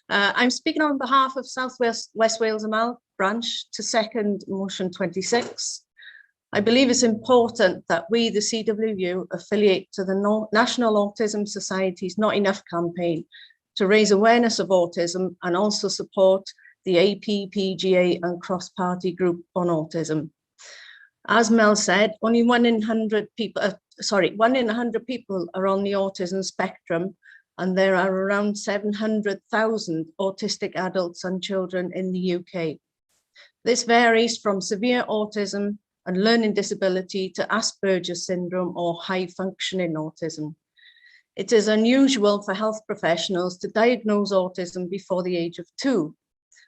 I'm speaking on behalf of South West Wales Amal branch to second motion 26. I believe it's important that we, the CWU, affiliate to the National Autism Society's Not Enough campaign to raise awareness of autism and also support the APPGA and cross-party group on autism. As Mel said, only 1 in 100 people, 1 in 100 people are on the autism spectrum, and there are around 700,000 autistic adults and children in the UK. This varies from severe autism and learning disability to Asperger's syndrome or high functioning autism. It is unusual for health professionals to diagnose autism before the age of 2.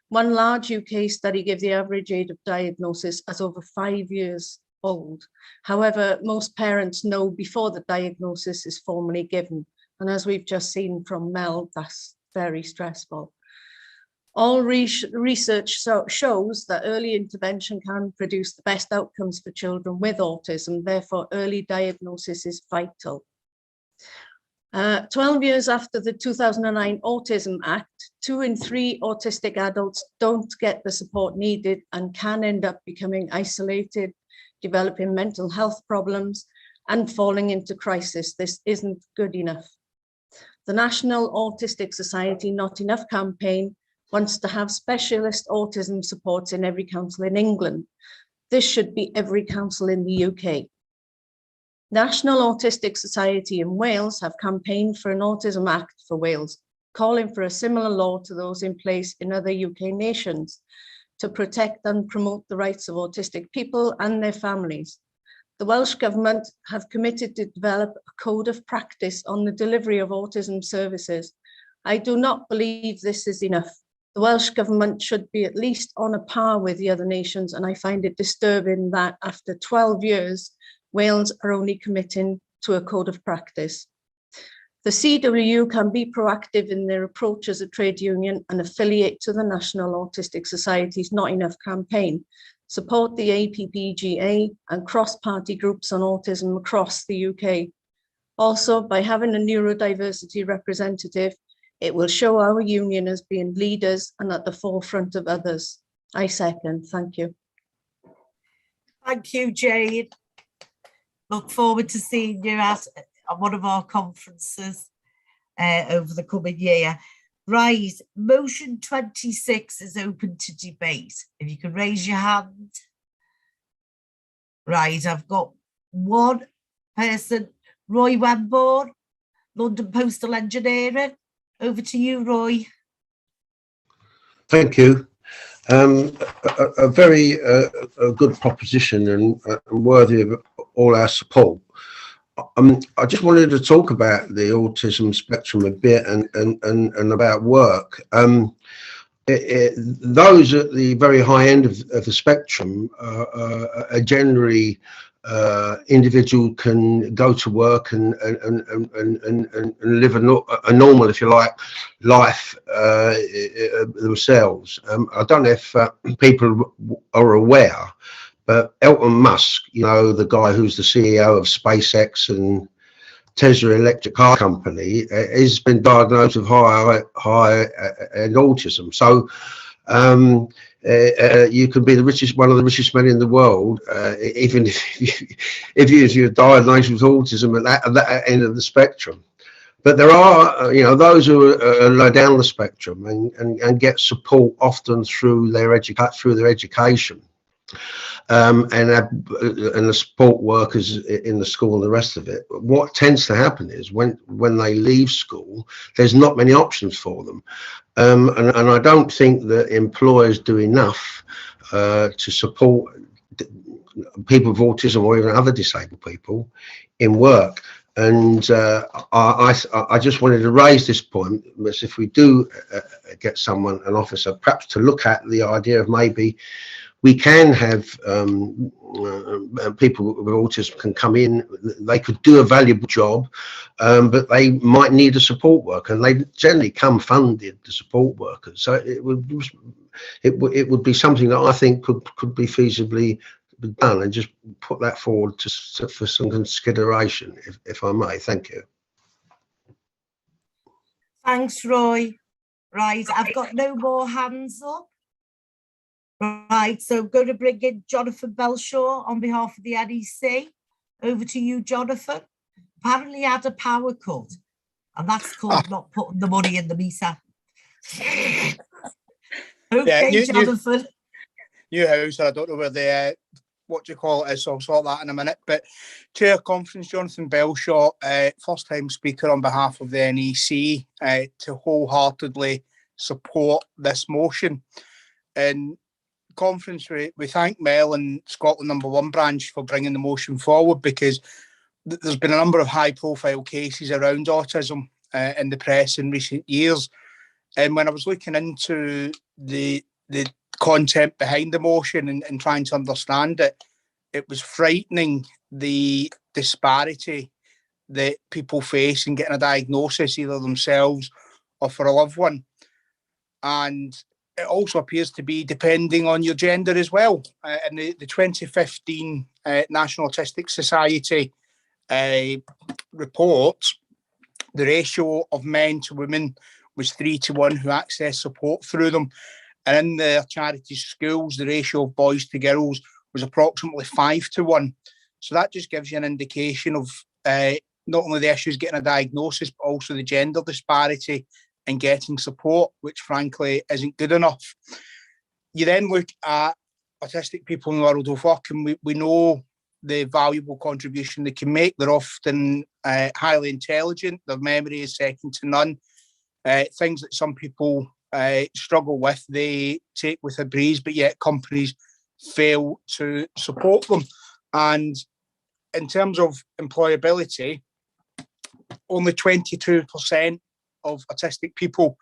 One large UK study gave the average age of diagnosis as over 5 years old. However, most parents know before the diagnosis is formally given. And as we've just seen from Mel, that's very stressful. All research shows that early intervention can produce the best outcomes for children with autism. Therefore, early diagnosis is vital. 12 years after the 2009 Autism Act, 2 in 3 autistic adults don't get the support needed and can end up becoming isolated, developing mental health problems, and falling into crisis. This isn't good enough. The National Autistic Society Not Enough campaign wants to have specialist autism supports in every council in England. This should be every council in the UK. National Autistic Society in Wales have campaigned for an Autism Act for Wales, calling for a similar law to those in place in other UK nations to protect and promote the rights of autistic people and their families. The Welsh Government have committed to develop a code of practice on the delivery of autism services. I do not believe this is enough. The Welsh Government should be at least on a par with the other nations, and I find it disturbing that after 12 years, Wales are only committing to a code of practice. The CWU can be proactive in their approach as a trade union and affiliate to the National Autistic Society's Not Enough campaign, support the APPGA and cross-party groups on autism across the UK. Also, by having a neurodiversity representative, it will show our union as being leaders and at the forefront of others. I second. Thank you. Thank you, Jade. Look forward to seeing you at one of our conferences over the coming year. Right, motion 26 is open to debate. If you can raise your hand. Right, I've got one person, Roy Wemborne, London Postal Engineering. Over to you, Roy. Thank you. A very good proposition and worthy of all our support. I just wanted to talk about the autism spectrum a bit and about work. Those at the very high end of the spectrum are generally individual can go to work and live a normal, if you like, life themselves. I don't know if people are aware, but Elon Musk, you know, the guy who's the CEO of SpaceX and Tesla electric car company, has been diagnosed with high-end autism. So You could be the richest, one of the richest men in the world, even if you're diagnosed with autism at that end of the spectrum. But there are, those who are low down the spectrum and get support often through their education, and the support workers in the school and the rest of it. What tends to happen is when they leave school, there's not many options for them, and I don't think that employers do enough to support people with autism or even other disabled people in work. And I just wanted to raise this point, because if we do get someone, an officer, perhaps to look at the idea of maybe we can have people with autism can come in, they could do a valuable job, but they might need a support worker, and they generally come funded, the support workers. So it would be something that I think could be feasibly be done, and just put that forward for some consideration, if I may. Thank you. Thanks, Roy. Right, I've got no more hands up. Right, so I'm going to bring in Jonathan Belshaw on behalf of the NEC. Over to you, Jonathan. Apparently had a power cut, and that's called not putting the money in the meter. Okay, yeah, Jonathan. New house, I don't know where the what do you call it is, so I'll sort that in a minute. But Chair Conference, Jonathan Belshaw, first time speaker on behalf of the NEC, to wholeheartedly support this motion. And conference, we thank Mel and Scotland #1 branch for bringing the motion forward, because there's been a number of high profile cases around autism in the press in recent years. And when I was looking into the content behind the motion and trying to understand it, it was frightening, the disparity that people face in getting a diagnosis, either themselves or for a loved one. And it also appears to be depending on your gender as well. In the 2015 National Autistic Society report, the ratio of men to women was 3-to-1 who access support through them. And in their charity schools, the ratio of boys to girls was approximately 5-to-1. So that just gives you an indication of not only the issues getting a diagnosis, but also the gender disparity in getting support, which frankly isn't good enough. You then look at autistic people in the world of work, and we know the valuable contribution they can make. They're often highly intelligent. Their memory is second to none. Things that some people struggle with, they take with a breeze, but yet companies fail to support them. And in terms of employability, only 22% of autistic people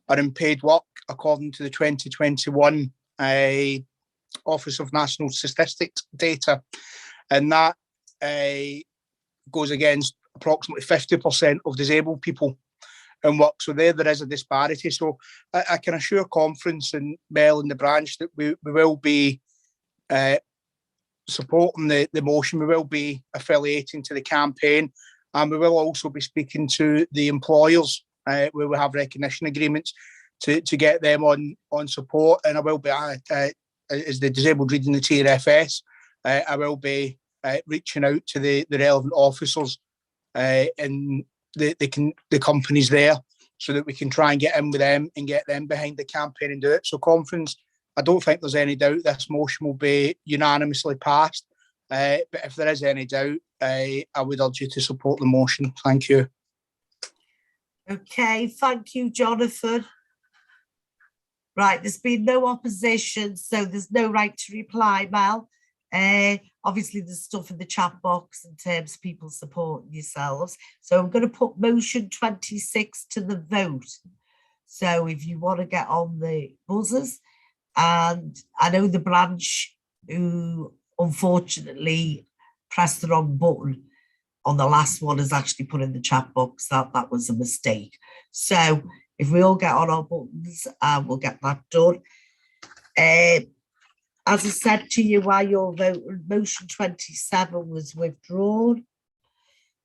are in paid work, according to the 2021 Office of National Statistics data. And that goes against approximately 50% of disabled people in work. So there is a disparity. So I can assure Conference and Mel and the branch that we will be supporting the motion. We will be affiliating to the campaign, and we will also be speaking to the employers where we have recognition agreements to get them on support. And I will be, as the disabled reading the TRFS, I will be reaching out to the relevant officers and the companies there, so that we can try and get in with them and get them behind the campaign and do it. So Conference, I don't think there's any doubt this motion will be unanimously passed. But if there is any doubt, I would urge you to support the motion. Thank you. Okay, thank you, Jonathan. Right, there's been no opposition, so there's no right to reply, Mel. Obviously, there's stuff in the chat box in terms of people supporting yourselves. So I'm going to put motion 26 to the vote. So if you want to get on the buzzers, and I know the branch who unfortunately pressed the wrong button on the last one has actually put in the chat box that was a mistake. So if we all get on our buttons, we'll get that done. As I said to you while you're voting, motion 27 was withdrawn.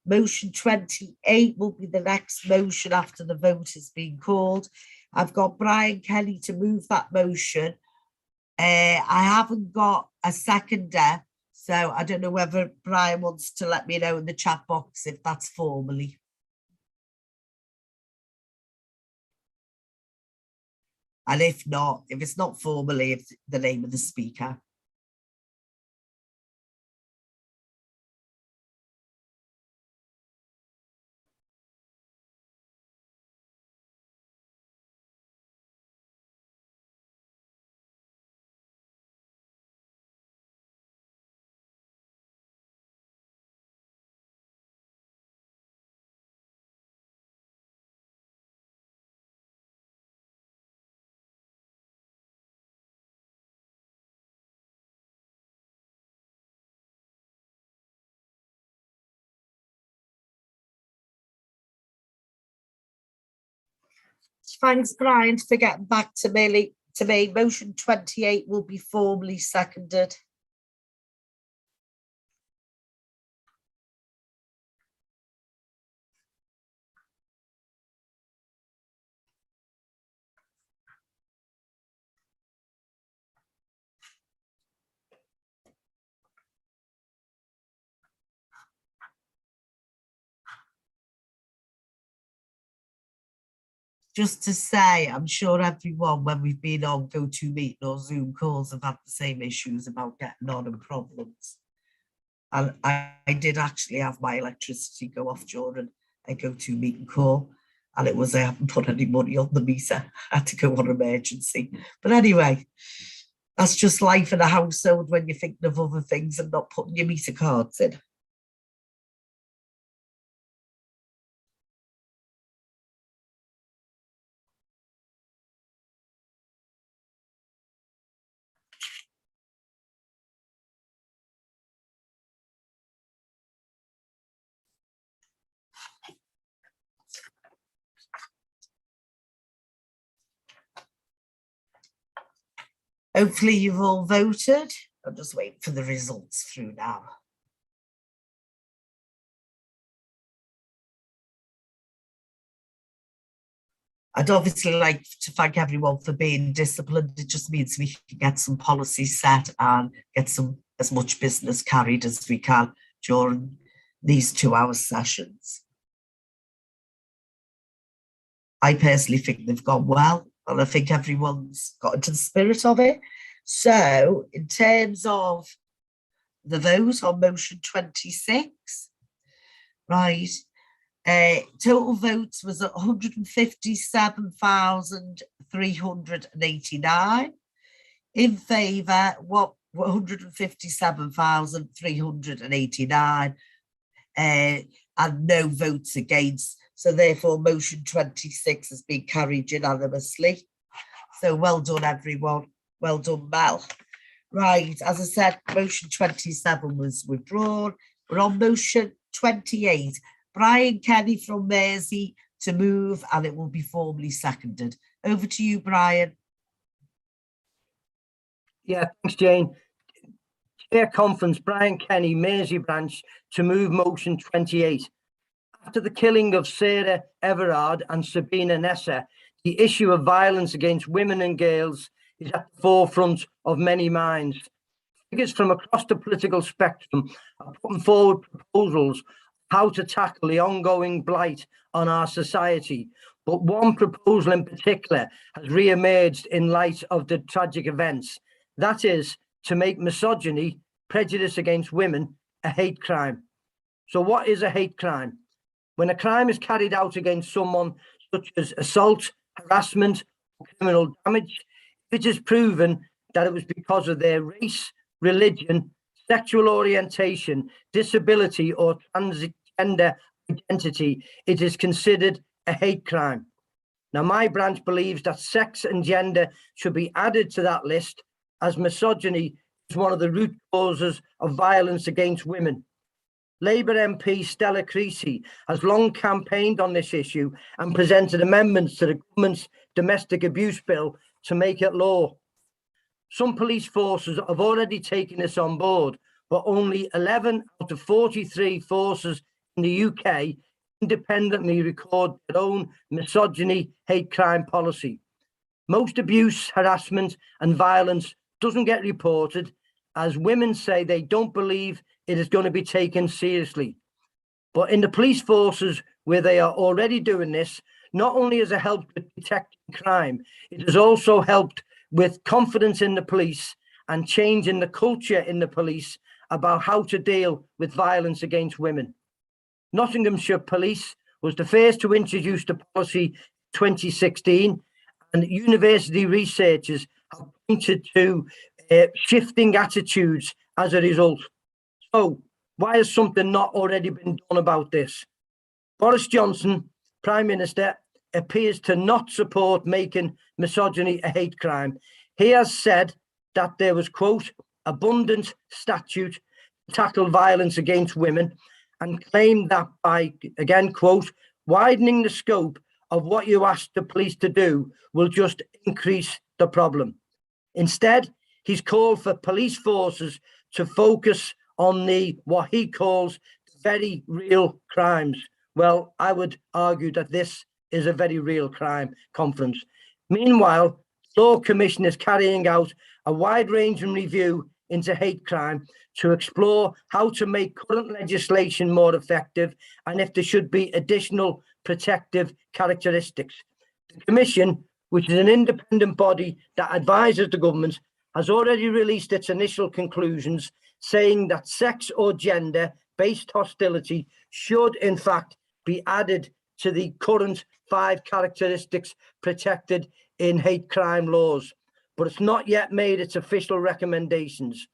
Motion 28 will be the next motion after the vote has been called. I've got Brian Kelly to move that motion. I haven't got a seconder, so I don't know whether Brian wants to let me know in the chat box if that's formally. And if not, if it's not formally, if the name of the speaker. Thanks, Brian, for getting back to me. Motion 28 will be formally seconded. Just to say, I'm sure everyone, when we've been on GoToMeeting or Zoom calls, have had the same issues about getting on and problems. And I did actually have my electricity go off during a GoToMeeting call, and it was I haven't put any money on the meter. I had to go on emergency. But anyway, that's just life in a household when you're thinking of other things and not putting your meter cards in. Hopefully you've all voted. I'm just waiting for the results through now. I'd obviously like to thank everyone for being disciplined. It just means we can get some policies set and get as much business carried as we can during these 2-hour sessions. I personally think they've gone well, and I think everyone's got into the spirit of it. So in terms of the vote on motion 26, right, total votes was 157,389. In favour, 157,389, and no votes against. So therefore, motion 26 has been carried unanimously. So well done, everyone. Well done, Mel. Right, as I said, motion 27 was withdrawn. We're on motion 28. Brian Kenny from Mersey to move, and it will be formally seconded. Over to you, Brian. Yeah, thanks, Jane. Chair Conference, Brian Kenny, Mersey branch, to move motion 28. After the killing of Sarah Everard and Sabina Nessa, the issue of violence against women and girls is at the forefront of many minds. Figures from across the political spectrum are putting forward proposals how to tackle the ongoing blight on our society. But one proposal in particular has re-emerged in light of the tragic events. That is to make misogyny, prejudice against women, a hate crime. So what is a hate crime? When a crime is carried out against someone such as assault, harassment, or criminal damage, it is proven that it was because of their race, religion, sexual orientation, disability, or transgender identity, it is considered a hate crime. Now, my branch believes that sex and gender should be added to that list, as misogyny is one of the root causes of violence against women. Labour MP Stella Creasy has long campaigned on this issue and presented amendments to the government's domestic abuse bill to make it law. Some police forces have already taken this on board, but only 11 out of 43 forces in the UK independently record their own misogyny, hate crime policy. Most abuse, harassment and violence doesn't get reported, as women say they don't believe it is going to be taken seriously. But in the police forces where they are already doing this, not only has it helped with detecting crime, it has also helped with confidence in the police and changing the culture in the police about how to deal with violence against women. Nottinghamshire Police was the first to introduce the policy in 2016, and university researchers have pointed to shifting attitudes as a result. So why has something not already been done about this? Boris Johnson, Prime Minister, appears to not support making misogyny a hate crime. He has said that there was, quote, abundant statute to tackle violence against women, and claimed that by, again, quote, widening the scope of what you ask the police to do will just increase the problem. Instead, he's called for police forces to focus on what he calls very real crimes. Well, I would argue that this is a very real crime, Conference. Meanwhile, the Law Commission is carrying out a wide-ranging review into hate crime to explore how to make current legislation more effective and if there should be additional protective characteristics. The Commission, which is an independent body that advises the government, has already released its initial conclusions, saying that sex or gender-based hostility should, in fact, be added to the current 5 characteristics protected in hate crime laws, but it's not yet made its official recommendations.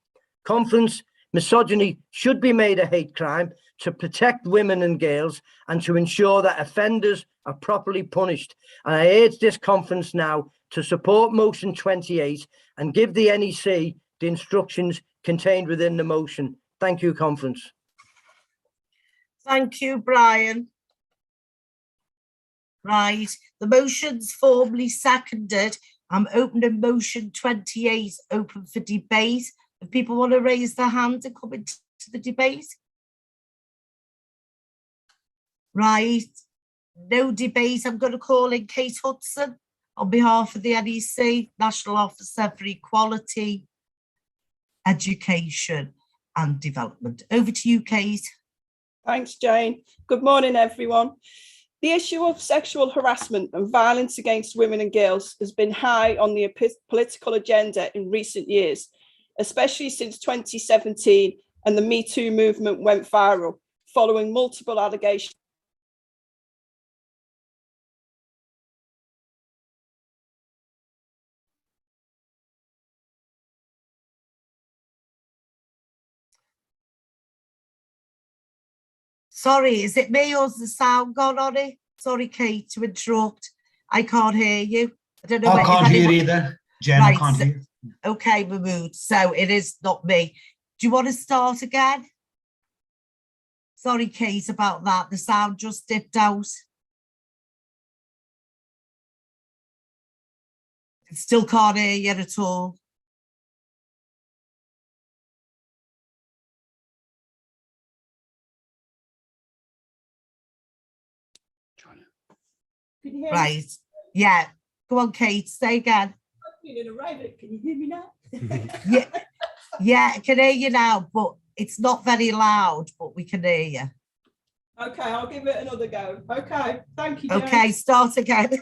Conference, misogyny should be made a hate crime to protect women and girls and to ensure that offenders are properly punished. And I urge this conference now to support motion 28 and give the NEC the instructions contained within the motion. Thank you, Conference. Thank you, Brian. Right, the motion's formally seconded. I'm opening motion 28 open for debate. If people want to raise their hand and come into the debate. Right, no debate. I'm going to call in Kate Hudson on behalf of the NEC, National Officer for Equality, Education and Development. Over to you, Kate. Thanks, Jane. Good morning, everyone. The issue of sexual harassment and violence against women and girls has been high on the political agenda in recent years, especially since 2017 and the Me Too movement went viral, following multiple allegations. Sorry, is it me or has the sound gone on it? Sorry, Kate, to interrupt. I can't hear you. I don't know. I can't hear either. Jen, right, I can't hear. Okay, Mahmood. So it is not me. Do you want to start again? Sorry, Kate, about that. The sound just dipped out. Still can't hear you at all. Right. Yeah. Go on, Kate. Say again. Can you hear me now? Yeah, I can hear you now, but it's not very loud, but we can hear you. Okay, I'll give it another go. Okay, thank you, Jane. Okay, start again.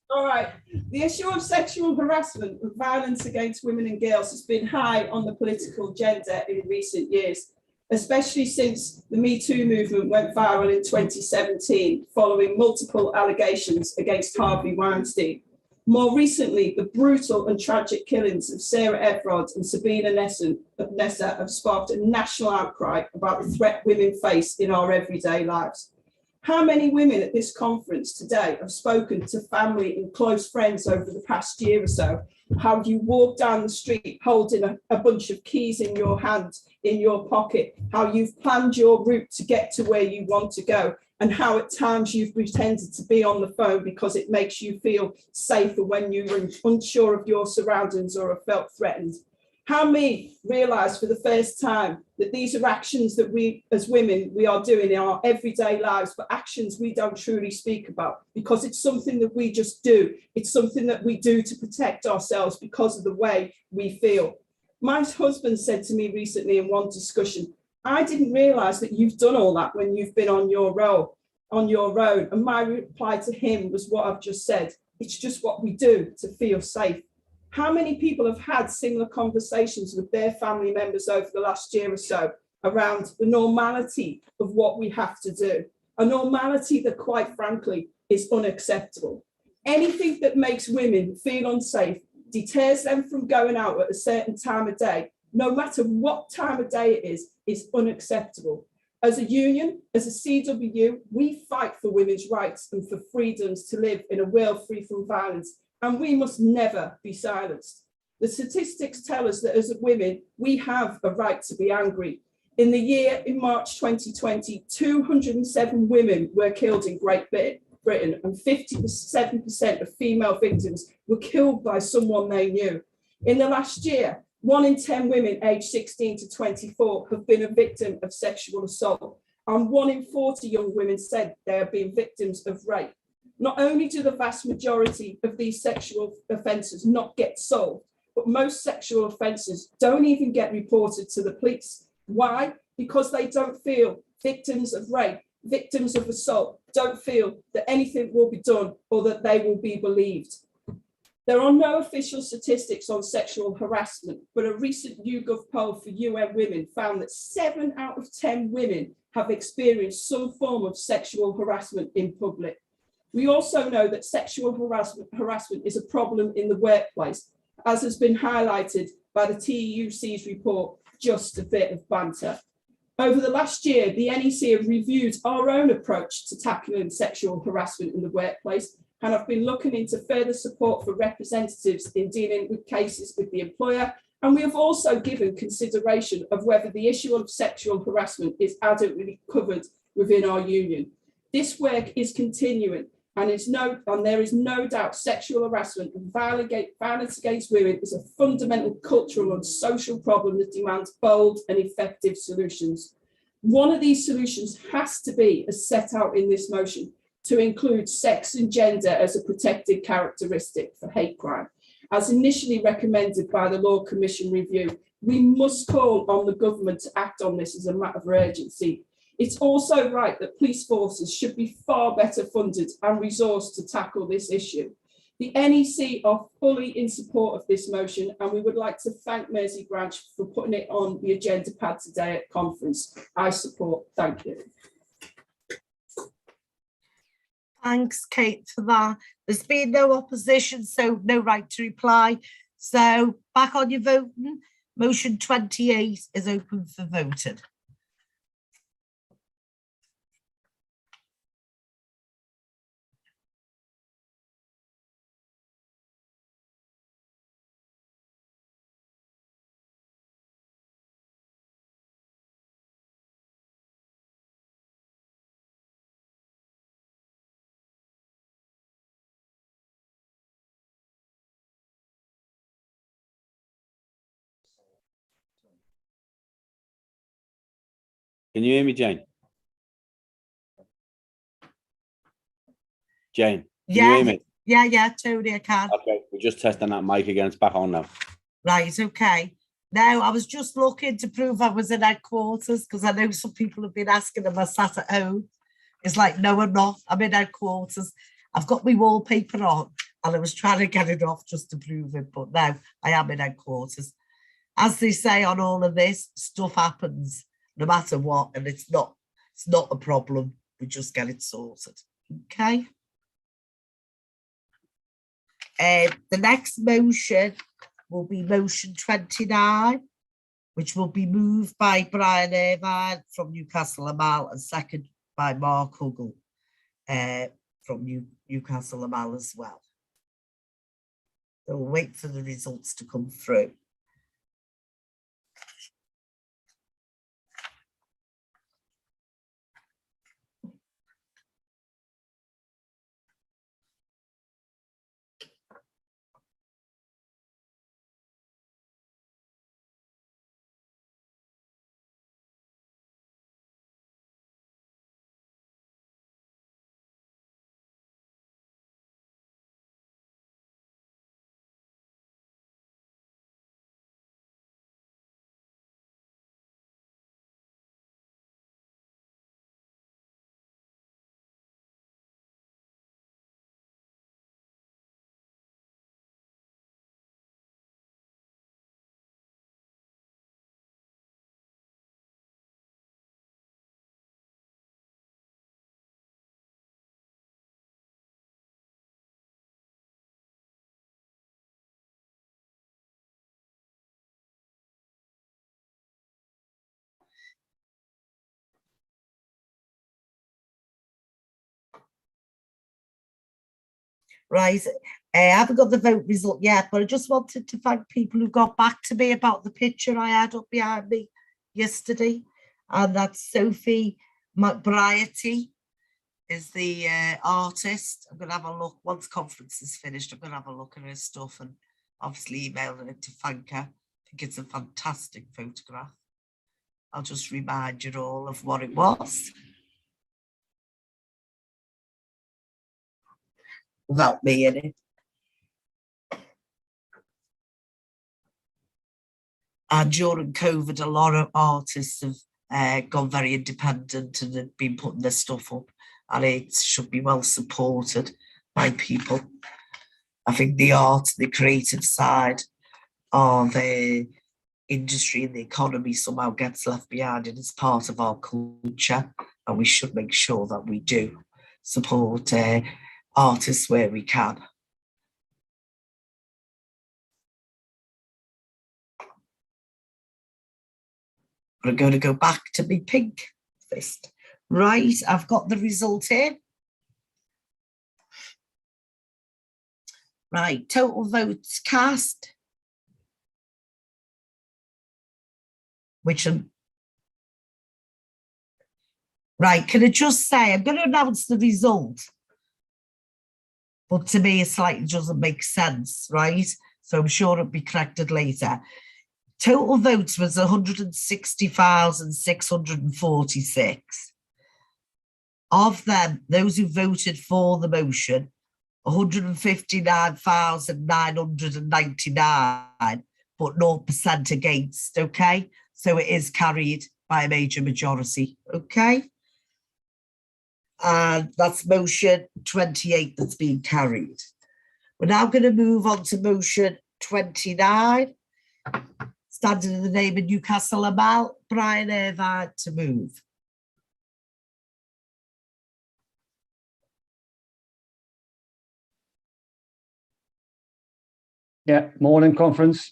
All right. The issue of sexual harassment and violence against women and girls has been high on the political agenda in recent years, especially since the Me Too movement went viral in 2017, following multiple allegations against Harvey Weinstein. More recently, the brutal and tragic killings of Sarah Everard and Sabina Nessa have sparked a national outcry about the threat women face in our everyday lives. How many women at this conference today have spoken to family and close friends over the past year or so? How you walk down the street holding a bunch of keys in your hand, in your pocket, how you've planned your route to get to where you want to go, and how at times you've pretended to be on the phone because it makes you feel safer when you're unsure of your surroundings or have felt threatened. How many realise for the first time that these are actions that we as women, we are doing in our everyday lives, but actions we don't truly speak about because it's something that we just do. It's something that we do to protect ourselves because of the way we feel. My husband said to me recently in one discussion, I didn't realise that you've done all that when you've been on your own. And my reply to him was what I've just said. It's just what we do to feel safe. How many people have had similar conversations with their family members over the last year or so around the normality of what we have to do? A normality that, quite frankly, is unacceptable. Anything that makes women feel unsafe, deters them from going out at a certain time of day, no matter what time of day it is unacceptable. As a union, as a CWU, we fight for women's rights and for freedoms to live in a world free from violence. And we must never be silenced. The statistics tell us that as women, we have a right to be angry. In March 2020, 207 women were killed in Great Britain and 57% of female victims were killed by someone they knew. In the last year, 1 in 10 women aged 16 to 24 have been a victim of sexual assault, and 1 in 40 young women said they have been victims of rape. Not only do the vast majority of these sexual offences not get solved, but most sexual offences don't even get reported to the police. Why? Because they don't feel victims of rape, victims of assault, don't feel that anything will be done or that they will be believed. There are no official statistics on sexual harassment, but a recent YouGov poll for UN Women found that 7 out of 10 women have experienced some form of sexual harassment in public. We also know that sexual harassment is a problem in the workplace, as has been highlighted by the TEUC's report, Just a Bit of Banter. Over the last year, the NEC have reviewed our own approach to tackling sexual harassment in the workplace and have been looking into further support for representatives in dealing with cases with the employer. And we have also given consideration of whether the issue of sexual harassment is adequately covered within our union. This work is continuing, and there is no doubt sexual harassment and violence against women is a fundamental cultural and social problem that demands bold and effective solutions. One of these solutions has to be, as set out in this motion, to include sex and gender as a protected characteristic for hate crime. As initially recommended by the Law Commission review, we must call on the government to act on this as a matter of urgency. It's also right that police forces should be far better funded and resourced to tackle this issue. The NEC are fully in support of this motion, and we would like to thank Mersey Branch for putting it on the agenda pad today at conference. I support. Thank you. Thanks, Kate, for that. There's been no opposition, so no right to reply. So back on your voting. Motion 28 is open for voting. Can you hear me, Jane? Jane, can you hear me? Yeah, Tony, I can. Okay, we're just testing that mic again. It's back on now. Right, okay. Now, I was just looking to prove I was in headquarters because I know some people have been asking if I sat at home. It's like, no, I'm not. I'm in headquarters. I've got my wallpaper on and I was trying to get it off just to prove it, but now I am in headquarters. As they say on all of this, stuff happens no matter what, and it's not a problem. We just get it sorted. Okay. The next motion will be motion 29, which will be moved by Brian Irvine from Newcastle Amal and second by Mark Huggle from Newcastle Amal as well. So we'll wait for the results to come through. Right. I haven't got the vote result yet, but I just wanted to thank people who got back to me about the picture I had up behind me yesterday. And that's Sophie McBriety is the artist. I'm going to have a look. Once conference is finished, I'm going to have a look at her stuff and obviously email her to thank her. I think it's a fantastic photograph. I'll just remind you all of what it was. Without me in it. And during COVID, a lot of artists have gone very independent and have been putting their stuff up, and it should be well supported by people. I think the art, the creative side of the industry and the economy somehow gets left behind, and it's part of our culture, and we should make sure that we do support artists where we can. I'm going to go back to my pink fist. Right, I've got the result here. Right, total votes cast. Right, can I just say, I'm going to announce the result. But to me, it slightly doesn't make sense, right? So I'm sure it'll be corrected later. Total votes was 160,646. Of them, those who voted for the motion, 159,999, but 0% against, okay? So it is carried by a major majority, okay? And that's motion 28 that's being carried. We're now going to move on to motion 29. Standing in the name of Newcastle Amal, Brian Irvine to move. Yeah, morning conference.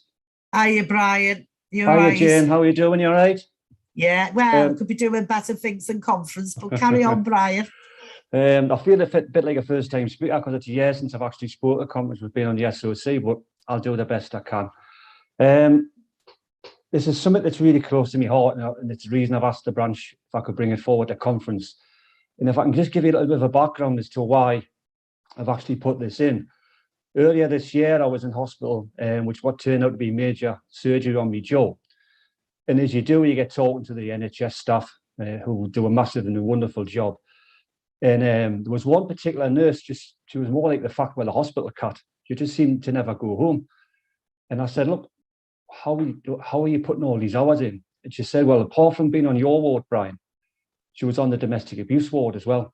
Hiya, Brian. You're Hiya, right. Jane. How are you doing? You all right? Yeah, well, could be doing better things than conference, but carry on, Brian. I feel a bit like a first time speaker because it's years since I've actually spoken at a conference. We've been on the SOC, but I'll do the best I can. This is something that's really close to my heart, and it's the reason I've asked the branch if I could bring it forward to conference. And if I can just give you a little bit of a background as to why I've actually put this in. Earlier this year, I was in hospital, which what turned out to be major surgery on my jaw. And as you do, you get talking to the NHS staff who do a massive and a wonderful job. And there was one particular nurse, she was more like the fact with a hospital cat. She just seemed to never go home. And I said, look, how are you putting all these hours in? And she said, well, apart from being on your ward, Brian, she was on the domestic abuse ward as well.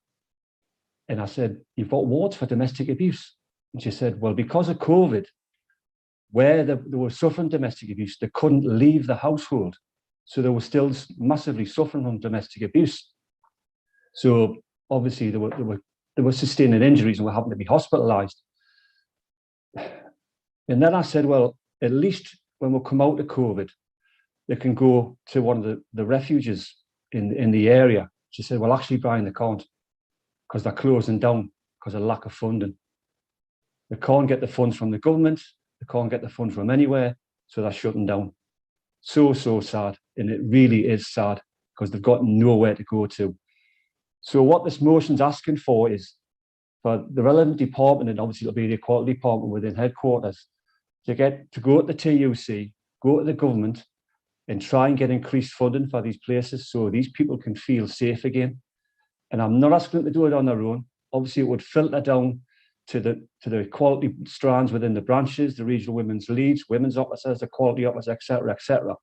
And I said, you've got wards for domestic abuse? And she said, well, because of COVID, where they were suffering domestic abuse, they couldn't leave the household. So they were still massively suffering from domestic abuse. So obviously they were sustaining injuries and were having to be hospitalized. And then I said, well, at least when we come out of COVID, they can go to one of the refuges in the area. She said, well, actually, Brian, they can't because they're closing down because of lack of funding. They can't get the funds from the government. They can't get the funds from anywhere. So they're shutting down. So sad. And it really is sad because they've got nowhere to go to. So what this motion's asking for is for the relevant department, and obviously it'll be the equality department within headquarters, to go to the TUC, go to the government and try and get increased funding for these places so these people can feel safe again. And I'm not asking them to do it on their own. Obviously, it would filter down to the equality strands within the branches, the regional women's leads, women's officers, the quality officers, etc., etc.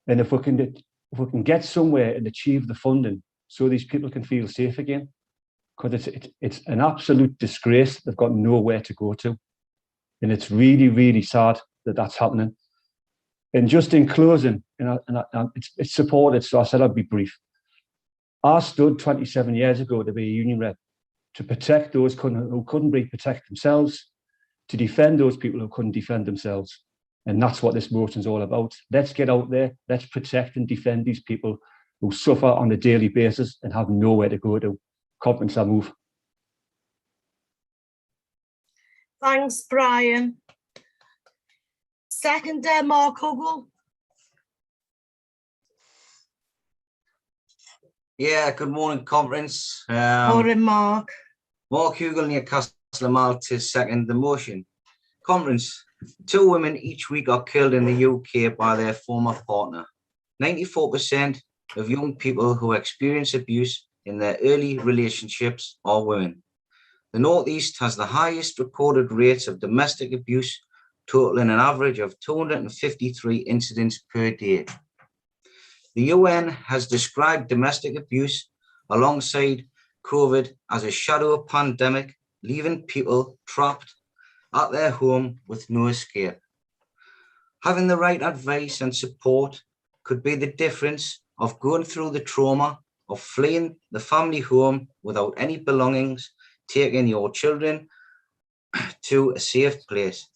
And if we can get somewhere and achieve the funding so these people can feel safe again, because it's an absolute disgrace. They've got nowhere to go to. And it's really, really sad that that's happening. And just in closing, it's supported, so I said I'd be brief. I stood 27 years ago to be a union rep to protect those who couldn't protect themselves, to defend those people who couldn't defend themselves. And that's what this motion is all about. Let's get out there, let's protect and defend these people who suffer on a daily basis and have nowhere to go to. Conference, I move. Thanks, Brian. Second, Mark Huggle. Yeah, good morning, conference. Morning, Mark. Mark Hugel, Newcastle, Mal to second the motion. Conference, 2 women each week are killed in the UK by their former partner. 94% of young people who experience abuse in their early relationships are women. The North East has the highest recorded rates of domestic abuse, totaling an average of 253 incidents per day. The UN has described domestic abuse alongside COVID as a shadow pandemic, leaving people trapped at their home with no escape. Having the right advice and support could be the difference of going through the trauma of fleeing the family home without any belongings, taking your children to a safe place.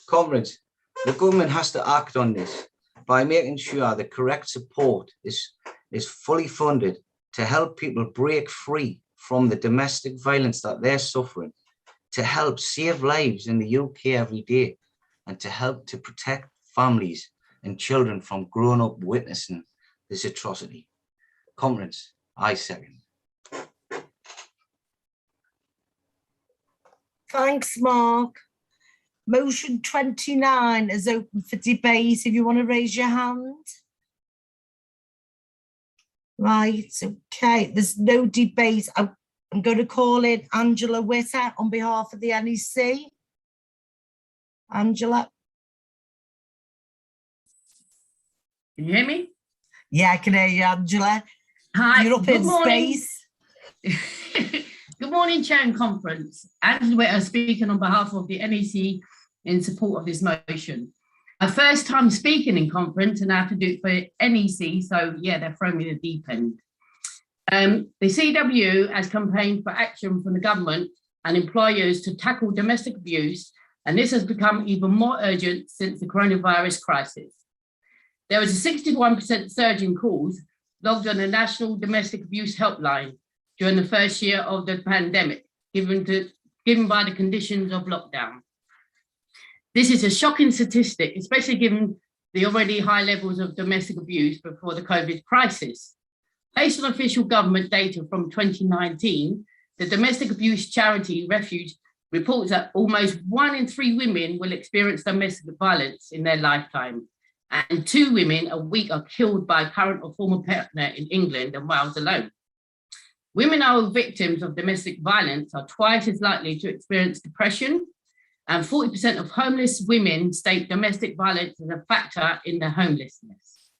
Conference, the government has to act on this by making sure the correct support is fully funded to help people break free from the domestic violence that they're suffering, to help save lives in the UK every day, and to help to protect families and children from growing up witnessing this atrocity. Conference, I second. Thanks, Mark. Motion 29 is open for debate. If you want to raise your hand. Right, okay, there's no debate. I'm going to call in Angela Witter on behalf of the NEC. Angela. Can you hear me? Yeah, I can hear you, Angela. Hi. You're up Good in morning. space. Good morning, Chair and Conference. Angela Witter speaking on behalf of the NEC in support of this motion. My first time speaking in conference, and I have to do it for NEC, so yeah, they're throwing me the deep end. The CWU has campaigned for action from the government and employers to tackle domestic abuse, and this has become even more urgent since the coronavirus crisis. There was a 61% surge in calls logged on the National Domestic Abuse Helpline during the first year of the pandemic, given by the conditions of lockdown. This is a shocking statistic, especially given the already high levels of domestic abuse before the COVID crisis. Based on official government data from 2019, the domestic abuse charity Refuge reports that almost 1 in 3 women will experience domestic violence in their lifetime, and 2 women a week are killed by a current or former partner in England and Wales alone. Women who are victims of domestic violence are twice as likely to experience depression, and 40% of homeless women state domestic violence as a factor in their homelessness.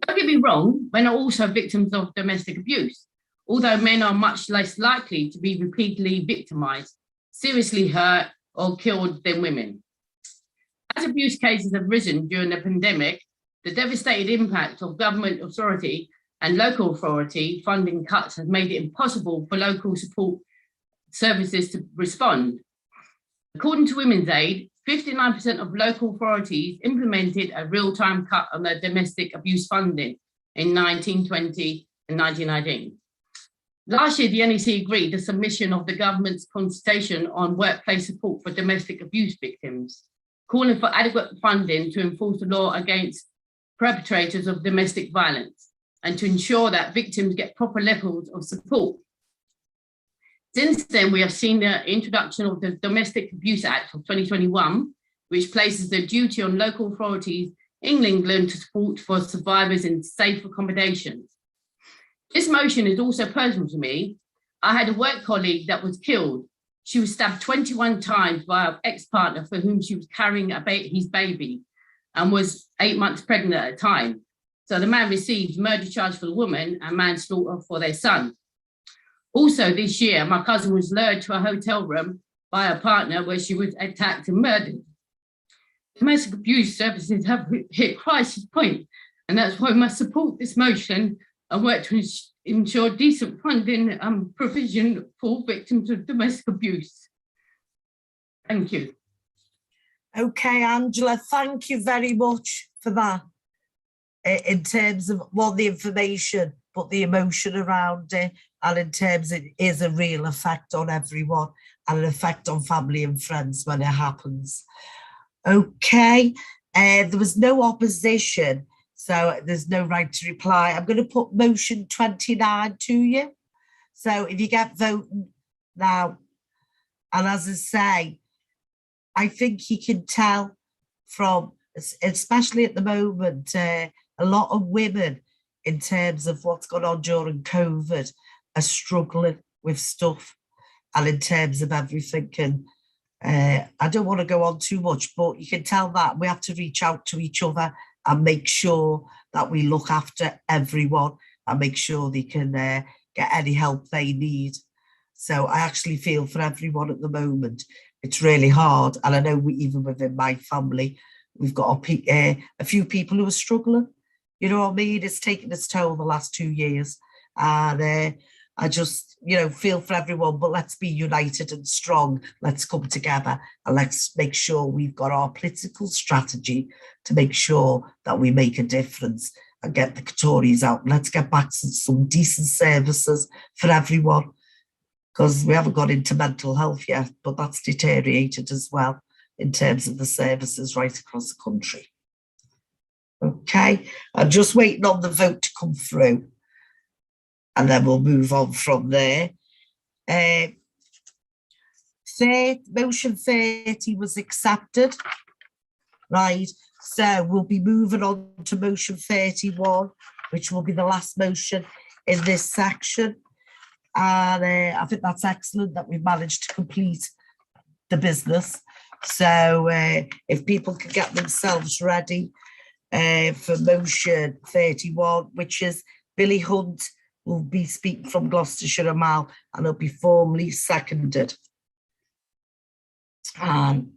Don't get me wrong, men are also victims of domestic abuse, although men are much less likely to be repeatedly victimized, seriously hurt, or killed than women. As abuse cases have risen during the pandemic, the devastating impact of government authority and local authority funding cuts has made it impossible for local support services to respond. According to Women's Aid, 59% of local authorities implemented a real-time cut on their domestic abuse funding in 1920 and 1919. Last year, the NEC agreed the submission of the government's consultation on workplace support for domestic abuse victims, calling for adequate funding to enforce the law against perpetrators of domestic violence and to ensure that victims get proper levels of support. Since then, we have seen the introduction of the Domestic Abuse Act of 2021, which places the duty on local authorities in England to support for survivors in safe accommodations. This motion is also personal to me. I had a work colleague that was killed. She was stabbed 21 times by her ex-partner for whom she was carrying his baby and was 8 months pregnant at the time. So the man received murder charge for the woman and manslaughter for their son. Also this year, my cousin was lured to a hotel room by her partner where she was attacked and murdered. Domestic abuse services have hit crisis point, and that's why we must support this motion and work to ensure decent funding and provision for victims of domestic abuse. Thank you. Okay, Angela, thank you very much for that. In terms of the information, but the emotion around it, and in terms it is a real effect on everyone. and an effect on family and friends when it happens. Okay, there was no opposition, so there's no right to reply. I'm going to put motion 29 to you. So if you get voting now, and as I say, I think you can tell from, especially at the moment, a lot of women in terms of what's gone on during COVID are struggling with stuff and in terms of everything. And I don't want to go on too much, but you can tell that we have to reach out to each other and make sure that we look after everyone and make sure they can get any help they need. So I actually feel for everyone at the moment. It's really hard. And I know even within my family, we've got a few people who are struggling. You know what I mean? It's taken its toll the last 2 years. And I just, feel for everyone, but let's be united and strong. Let's come together and let's make sure we've got our political strategy to make sure that we make a difference and get the Tories out. Let's get back to some decent services for everyone, because we haven't got into mental health yet, but that's deteriorated as well in terms of the services right across the country. Okay, I'm just waiting on the vote to come through and then we'll move on from there. Motion 30 was accepted. Right, so we'll be moving on to motion 31, which will be the last motion in this section. And I think that's excellent that we've managed to complete the business. So if people can get themselves ready for motion 31, which is Billy Hunt will be speaking from Gloucestershire and Mal, and it'll be formally seconded. And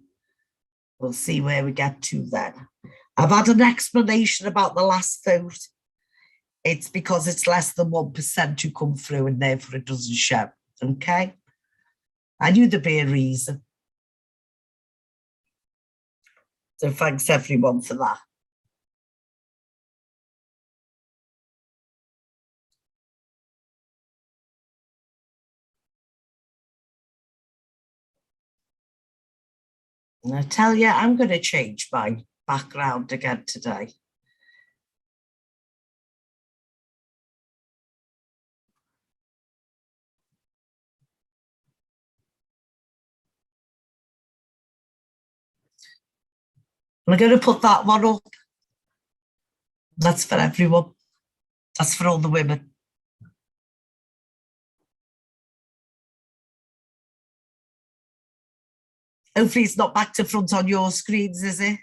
we'll see where we get to then. I've had an explanation about the last vote. It's because it's less than 1% who come through and therefore it doesn't show, okay? I knew there'd be a reason. So thanks everyone for that. And I tell you, I'm going to change my background again today. I'm going to put that one up. That's for everyone. That's for all the women. Hopefully it's not back to front on your screens, is it?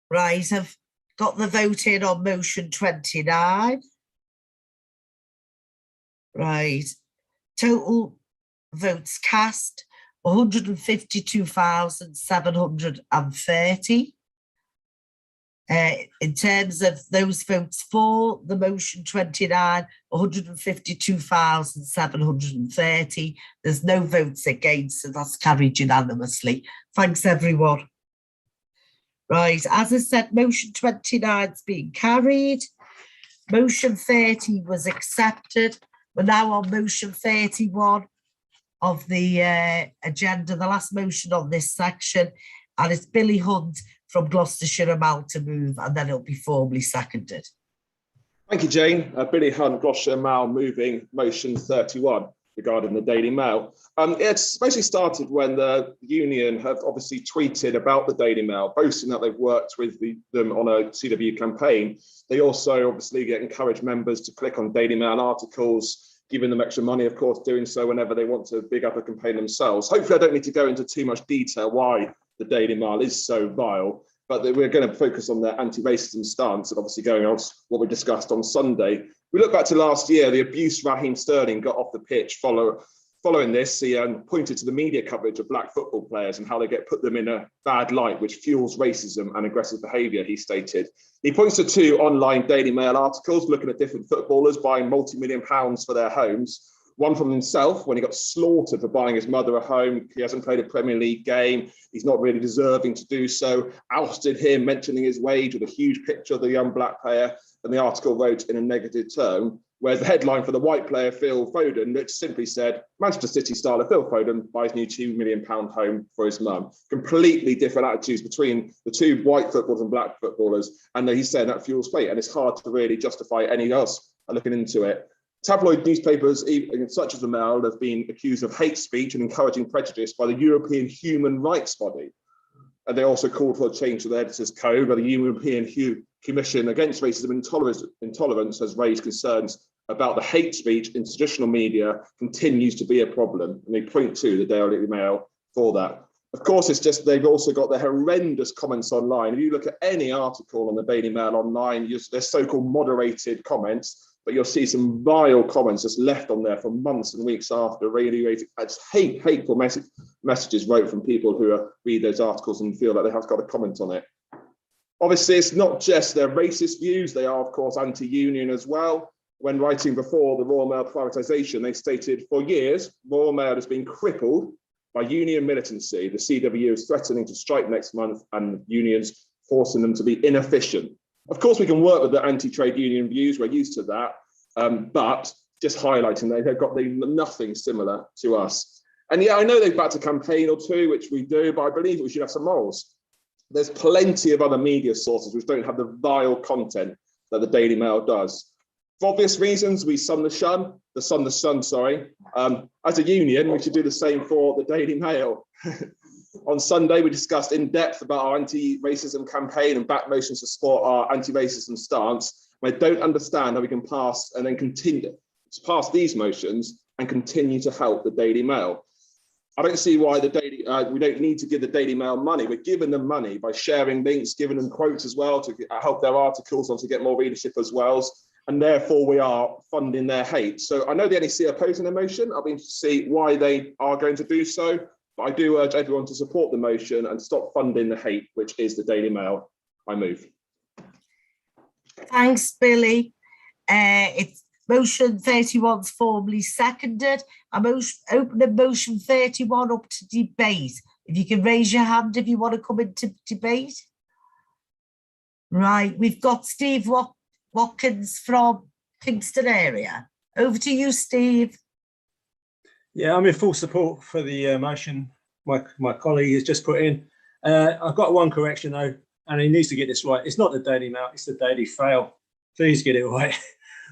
Right, I've got the vote in on motion 29. Right, total votes cast, 152,730. In terms of those votes for the motion 29, 152,730. There's no votes against, so that's carried unanimously. Thanks, everyone. Right, as I said, motion 29 is being carried. Motion 30 was accepted. We're now on motion 31 of the agenda, the last motion on this section, and it's Billy Hunt from Gloucestershire and Mal to move, and then it'll be formally seconded. Thank you, Jane. Billy Hunt, Gloucestershire and Mal, moving motion 31 regarding the Daily Mail. It's basically started when the union have obviously tweeted about the Daily Mail, boasting that they've worked with them on a CWU campaign. They also obviously encourage members to click on Daily Mail articles, giving them extra money, of course, doing so whenever they want to big up a campaign themselves. Hopefully I don't need to go into too much detail why the Daily Mail is so vile, but we're going to focus on their anti-racism stance and obviously going on what we discussed on Sunday. We look back to last year, the abuse Raheem Sterling got off the pitch following Following this, he pointed to the media coverage of black football players and how they put them in a bad light, which fuels racism and aggressive behaviour, he stated. He points to 2 online Daily Mail articles looking at different footballers buying multi-million pounds for their homes. One from himself when he got slaughtered for buying his mother a home. He hasn't played a Premier League game. He's not really deserving to do so. Ousted him, mentioning his wage with a huge picture of the young black player. And the article wrote in a negative tone. Whereas the headline for the white player, Phil Foden, which simply said, Manchester City star Phil Foden buys new £2 million home for his mum. Completely different attitudes between the 2 white footballers and black footballers. And he's saying that fuels fate. And it's hard to really justify any else looking into it. Tabloid newspapers, such as the Mail, have been accused of hate speech and encouraging prejudice by the European Human Rights Body. And they also called for a change to the editor's code, where the European Commission Against Racism and Intolerance has raised concerns about the hate speech in traditional media continues to be a problem. And they point to the Daily Mail for that. Of course, it's just they've also got the horrendous comments online. If you look at any article on the Daily Mail online, there's so-called moderated comments, but you'll see some vile comments just left on there for months and weeks after, really it's hateful messages wrote from people who read those articles and feel like they have got a comment on it. Obviously, it's not just their racist views, they are, of course, anti-union as well. When writing before the Royal Mail privatisation, they stated, for years, Royal Mail has been crippled by union militancy. The CWU is threatening to strike next month and unions forcing them to be inefficient. Of course, we can work with the anti-trade union views, we're used to that, but just highlighting they've got nothing similar to us. And yeah, I know they've backed a campaign or 2, which we do, but I believe we should have some morals. There's plenty of other media sources which don't have the vile content that the Daily Mail does. For obvious reasons, we shun the sun, sorry. As a union, we should do the same for the Daily Mail. On Sunday, we discussed in depth about our anti-racism campaign and back motions to support our anti-racism stance. I don't understand how we can pass and then continue to pass these motions and continue to help the Daily Mail. I don't see why we don't need to give the Daily Mail money. We're giving them money by sharing links, giving them quotes as well to help their articles or to get more readership as well. And therefore we are funding their hate. So I know the NEC are opposing the motion. I'll be interested to see why they are going to do so. But I do urge everyone to support the motion and stop funding the hate, which is the Daily Mail. I move. Thanks, Billy. It's motion 31 is formally seconded. I'm opening motion 31 up to debate. If you can raise your hand if you want to come into debate. Right, we've got Steve Watkins from Kingston area. Over to you, Steve. Yeah, I'm in full support for the motion my colleague has just put in. I've got one correction though, and he needs to get this right. It's not the Daily Mail, it's the Daily Fail. Please get it right.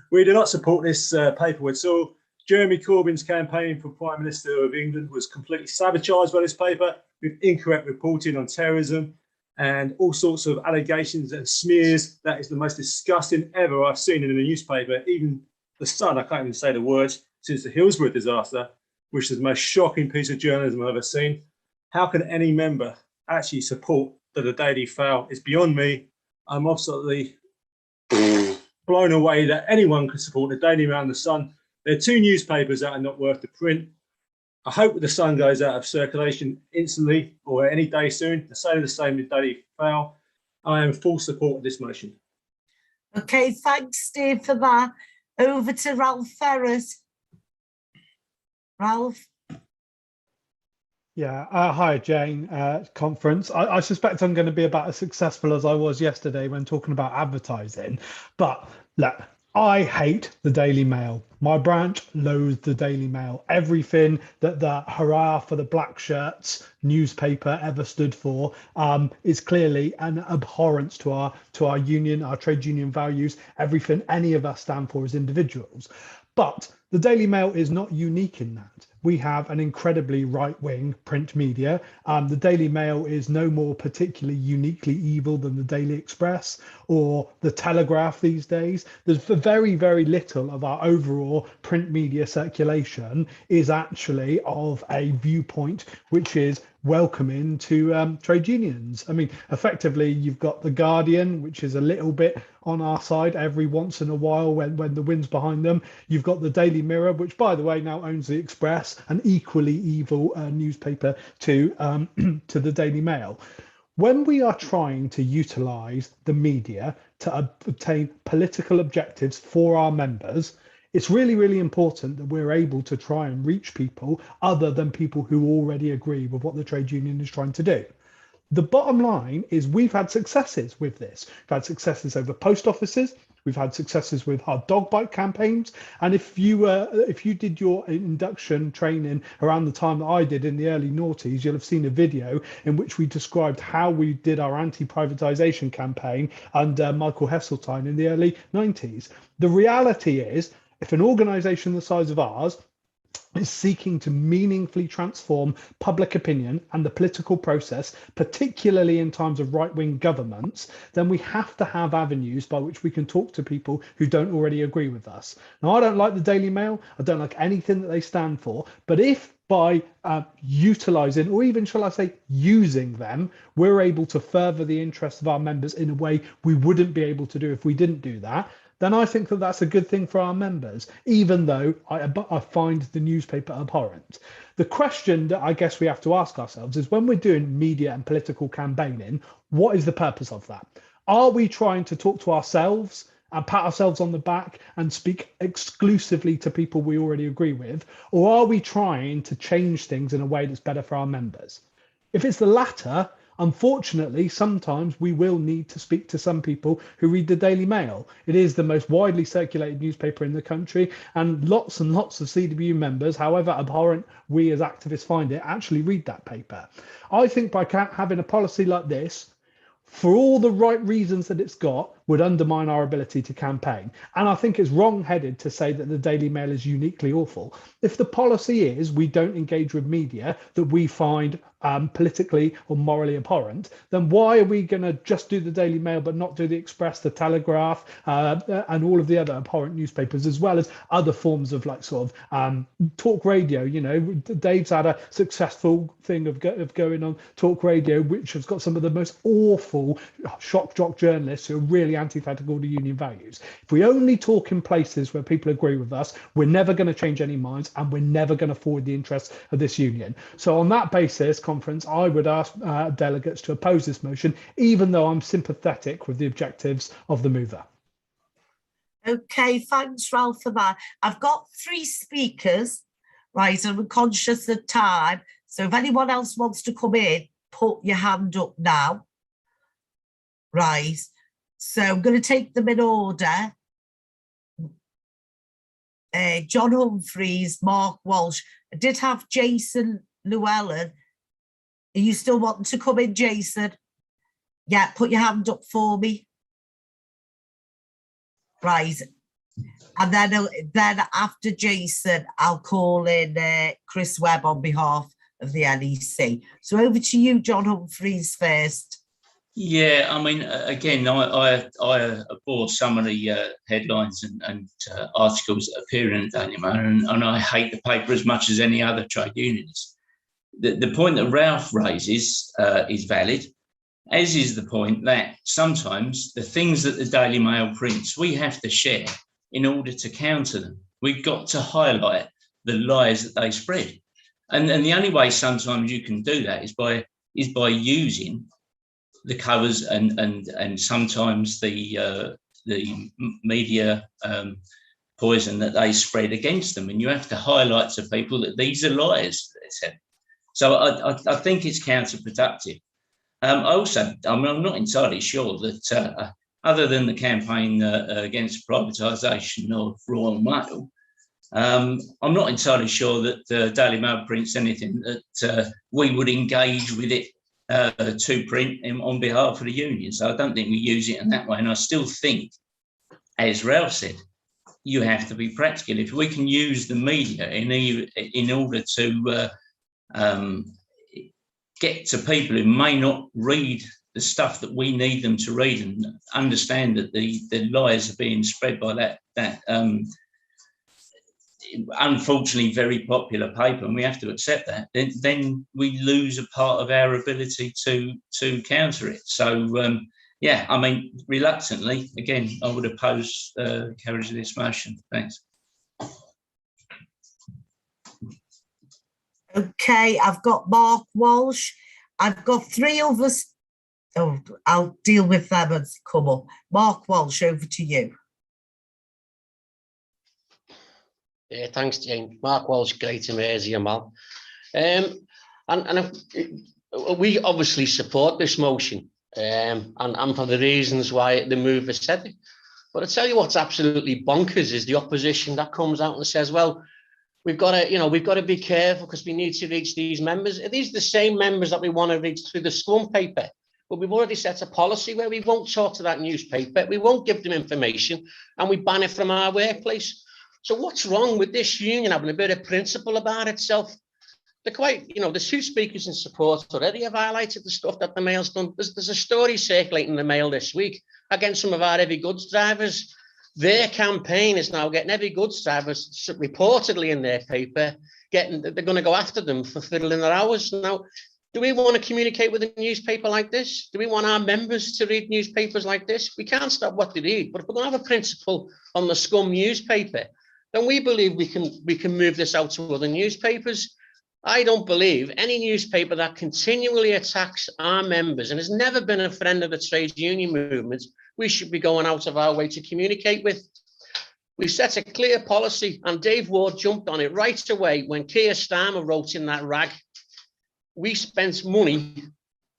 We do not support this paper at all. Jeremy Corbyn's campaign for Prime Minister of England was completely sabotaged by this paper with incorrect reporting on terrorism and all sorts of allegations and smears. That is the most disgusting ever I've seen in a newspaper. Even The Sun, I can't even say the words, since the Hillsborough disaster, which is the most shocking piece of journalism I've ever seen. How can any member actually support the Daily Fail? It's beyond me. I'm absolutely blown away that anyone could support the Daily Mail and the Sun. They're two newspapers that are not worth the print. I hope that the Sun goes out of circulation instantly or any day soon. I say the same with Daily Fail. I am in full support of this motion. Okay, thanks, Steve, for that. Over to Ralph Ferris. Ralph. Yeah, hi, Jane, conference. I suspect I'm going to be about as successful as I was yesterday when talking about advertising. But look, I hate the Daily Mail. My branch loathes the Daily Mail. Everything that the hurrah for the black shirts newspaper ever stood for is clearly an abhorrence to our union, our trade union values, everything any of us stand for as individuals. But the Daily Mail is not unique in that. We have an incredibly right-wing print media. The Daily Mail is no more particularly uniquely evil than the Daily Express or the Telegraph these days. There's very, very little of our overall print media circulation is actually of a viewpoint which is welcoming to trade unions. I mean, effectively, you've got The Guardian, which is a little bit on our side every once in a while when the wind's behind them. You've got the Daily Mirror, which, by the way, now owns the Express, an equally evil newspaper to to the Daily Mail. When we are trying to utilise the media to obtain political objectives for our members, it's really, really important that we're able to try and reach people other than people who already agree with what the trade union is trying to do. The bottom line is we've had successes with this. We've had successes over post offices. We've had successes with our dog bite campaigns. And if you did your induction training around the time that I did in the early noughties, you'll have seen a video in which we described how we did our anti-privatisation campaign under Michael Heseltine in the early 90s. The reality is, if an organisation the size of ours is seeking to meaningfully transform public opinion and the political process, particularly in times of right-wing governments, then we have to have avenues by which we can talk to people who don't already agree with us. Now, I don't like the Daily Mail. I don't like anything that they stand for. But if by utilising, or even, shall I say, using them, we're able to further the interests of our members in a way we wouldn't be able to do if we didn't do that, then I think that that's a good thing for our members, even though I find the newspaper abhorrent. The question that I guess we have to ask ourselves is, when we're doing media and political campaigning, what is the purpose of that? Are we trying to talk to ourselves and pat ourselves on the back and speak exclusively to people we already agree with? Or are we trying to change things in a way that's better for our members? If it's the latter, unfortunately, sometimes we will need to speak to some people who read the Daily Mail. It is the most widely circulated newspaper in the country, and lots of CWU members, however abhorrent we as activists find it, actually read that paper. I think by having a policy like this, for all the right reasons that it's got, would undermine our ability to campaign. And I think it's wrong-headed to say that the Daily Mail is uniquely awful. If the policy is we don't engage with media that we find politically or morally abhorrent, then why are we going to just do the Daily Mail but not do the Express, the Telegraph, and all of the other abhorrent newspapers, as well as other forms of talk radio? You know, Dave's had a successful thing of going on talk radio, which has got some of the most awful shock jock journalists who are really antithetical to union values. If we only talk in places where people agree with us, we're never going to change any minds, and we're never going to forward the interests of this union. So on that basis, conference, I would ask delegates to oppose this motion, even though I'm sympathetic with the objectives of the mover. Okay, thanks, Ralph, for that. I've got 3 speakers, right, and we're conscious of time. So if anyone else wants to come in, put your hand up now. Right, so I'm going to take them in order. John Humphreys, Mark Walsh. I did have Jason Llewellyn. Are you still wanting to come in, Jason? Yeah, put your hand up for me. Right. And then after Jason, I'll call in Chris Webb on behalf of the NEC. So over to you, John Humphreys, first. Yeah, I mean, again, I abhor some of the headlines and articles that appear in the Daily Mail, and I hate the paper as much as any other trade unionist. The point that Ralph raises is valid, as is the point that sometimes the things that the Daily Mail prints, we have to share in order to counter them. We've got to highlight the lies that they spread. And the only way sometimes you can do that is by using the covers and sometimes the media poison that they spread against them. And you have to highlight to people that these are lies, etc. So I think it's counterproductive. I'm not entirely sure that other than the campaign against privatisation of Royal Mail, I'm not entirely sure that Daily Mail prints anything that we would engage with it to print on behalf of the union. So I don't think we use it in that way. And I still think, as Ralph said, you have to be practical. If we can use the media in order to get to people who may not read the stuff that we need them to read and understand that the lies are being spread by that unfortunately very popular paper, and we have to accept that, then we lose a part of our ability to counter it. So yeah, I mean, reluctantly, again, I would oppose carriage of this motion. Thanks. Okay, I've got Mark Walsh. I've got 3 others. Oh, I'll deal with them as come up. Mark Walsh, over to you. Yeah, thanks, Jane. Mark Walsh, Greater Merseyramal. We obviously support this motion, and for the reasons why the mover said it. But I tell you what's absolutely bonkers is the opposition that comes out and says, well, we've got to be careful because we need to reach these members. These are the same members that we want to reach through the Scum paper. But we've already set a policy where we won't talk to that newspaper, we won't give them information, and we ban it from our workplace. So what's wrong with this union having a bit of principle about itself? They're quite, the 2 speakers in support already have highlighted the stuff that the Mail's done. There's a story circulating in the Mail this week against some of our heavy goods drivers. Their campaign is now getting heavy goods drivers reportedly in their paper, they're going to go after them for fiddling their hours. Now, do we want to communicate with a newspaper like this? Do we want our members to read newspapers like this? We can't stop what they read, but if we're going to have a principle on the Scum newspaper, then we believe we can move this out to other newspapers. I don't believe any newspaper that continually attacks our members and has never been a friend of the trade union movement, we should be going out of our way to communicate with. We've set a clear policy, and Dave Ward jumped on it right away when Keir Starmer wrote in that rag. We spent money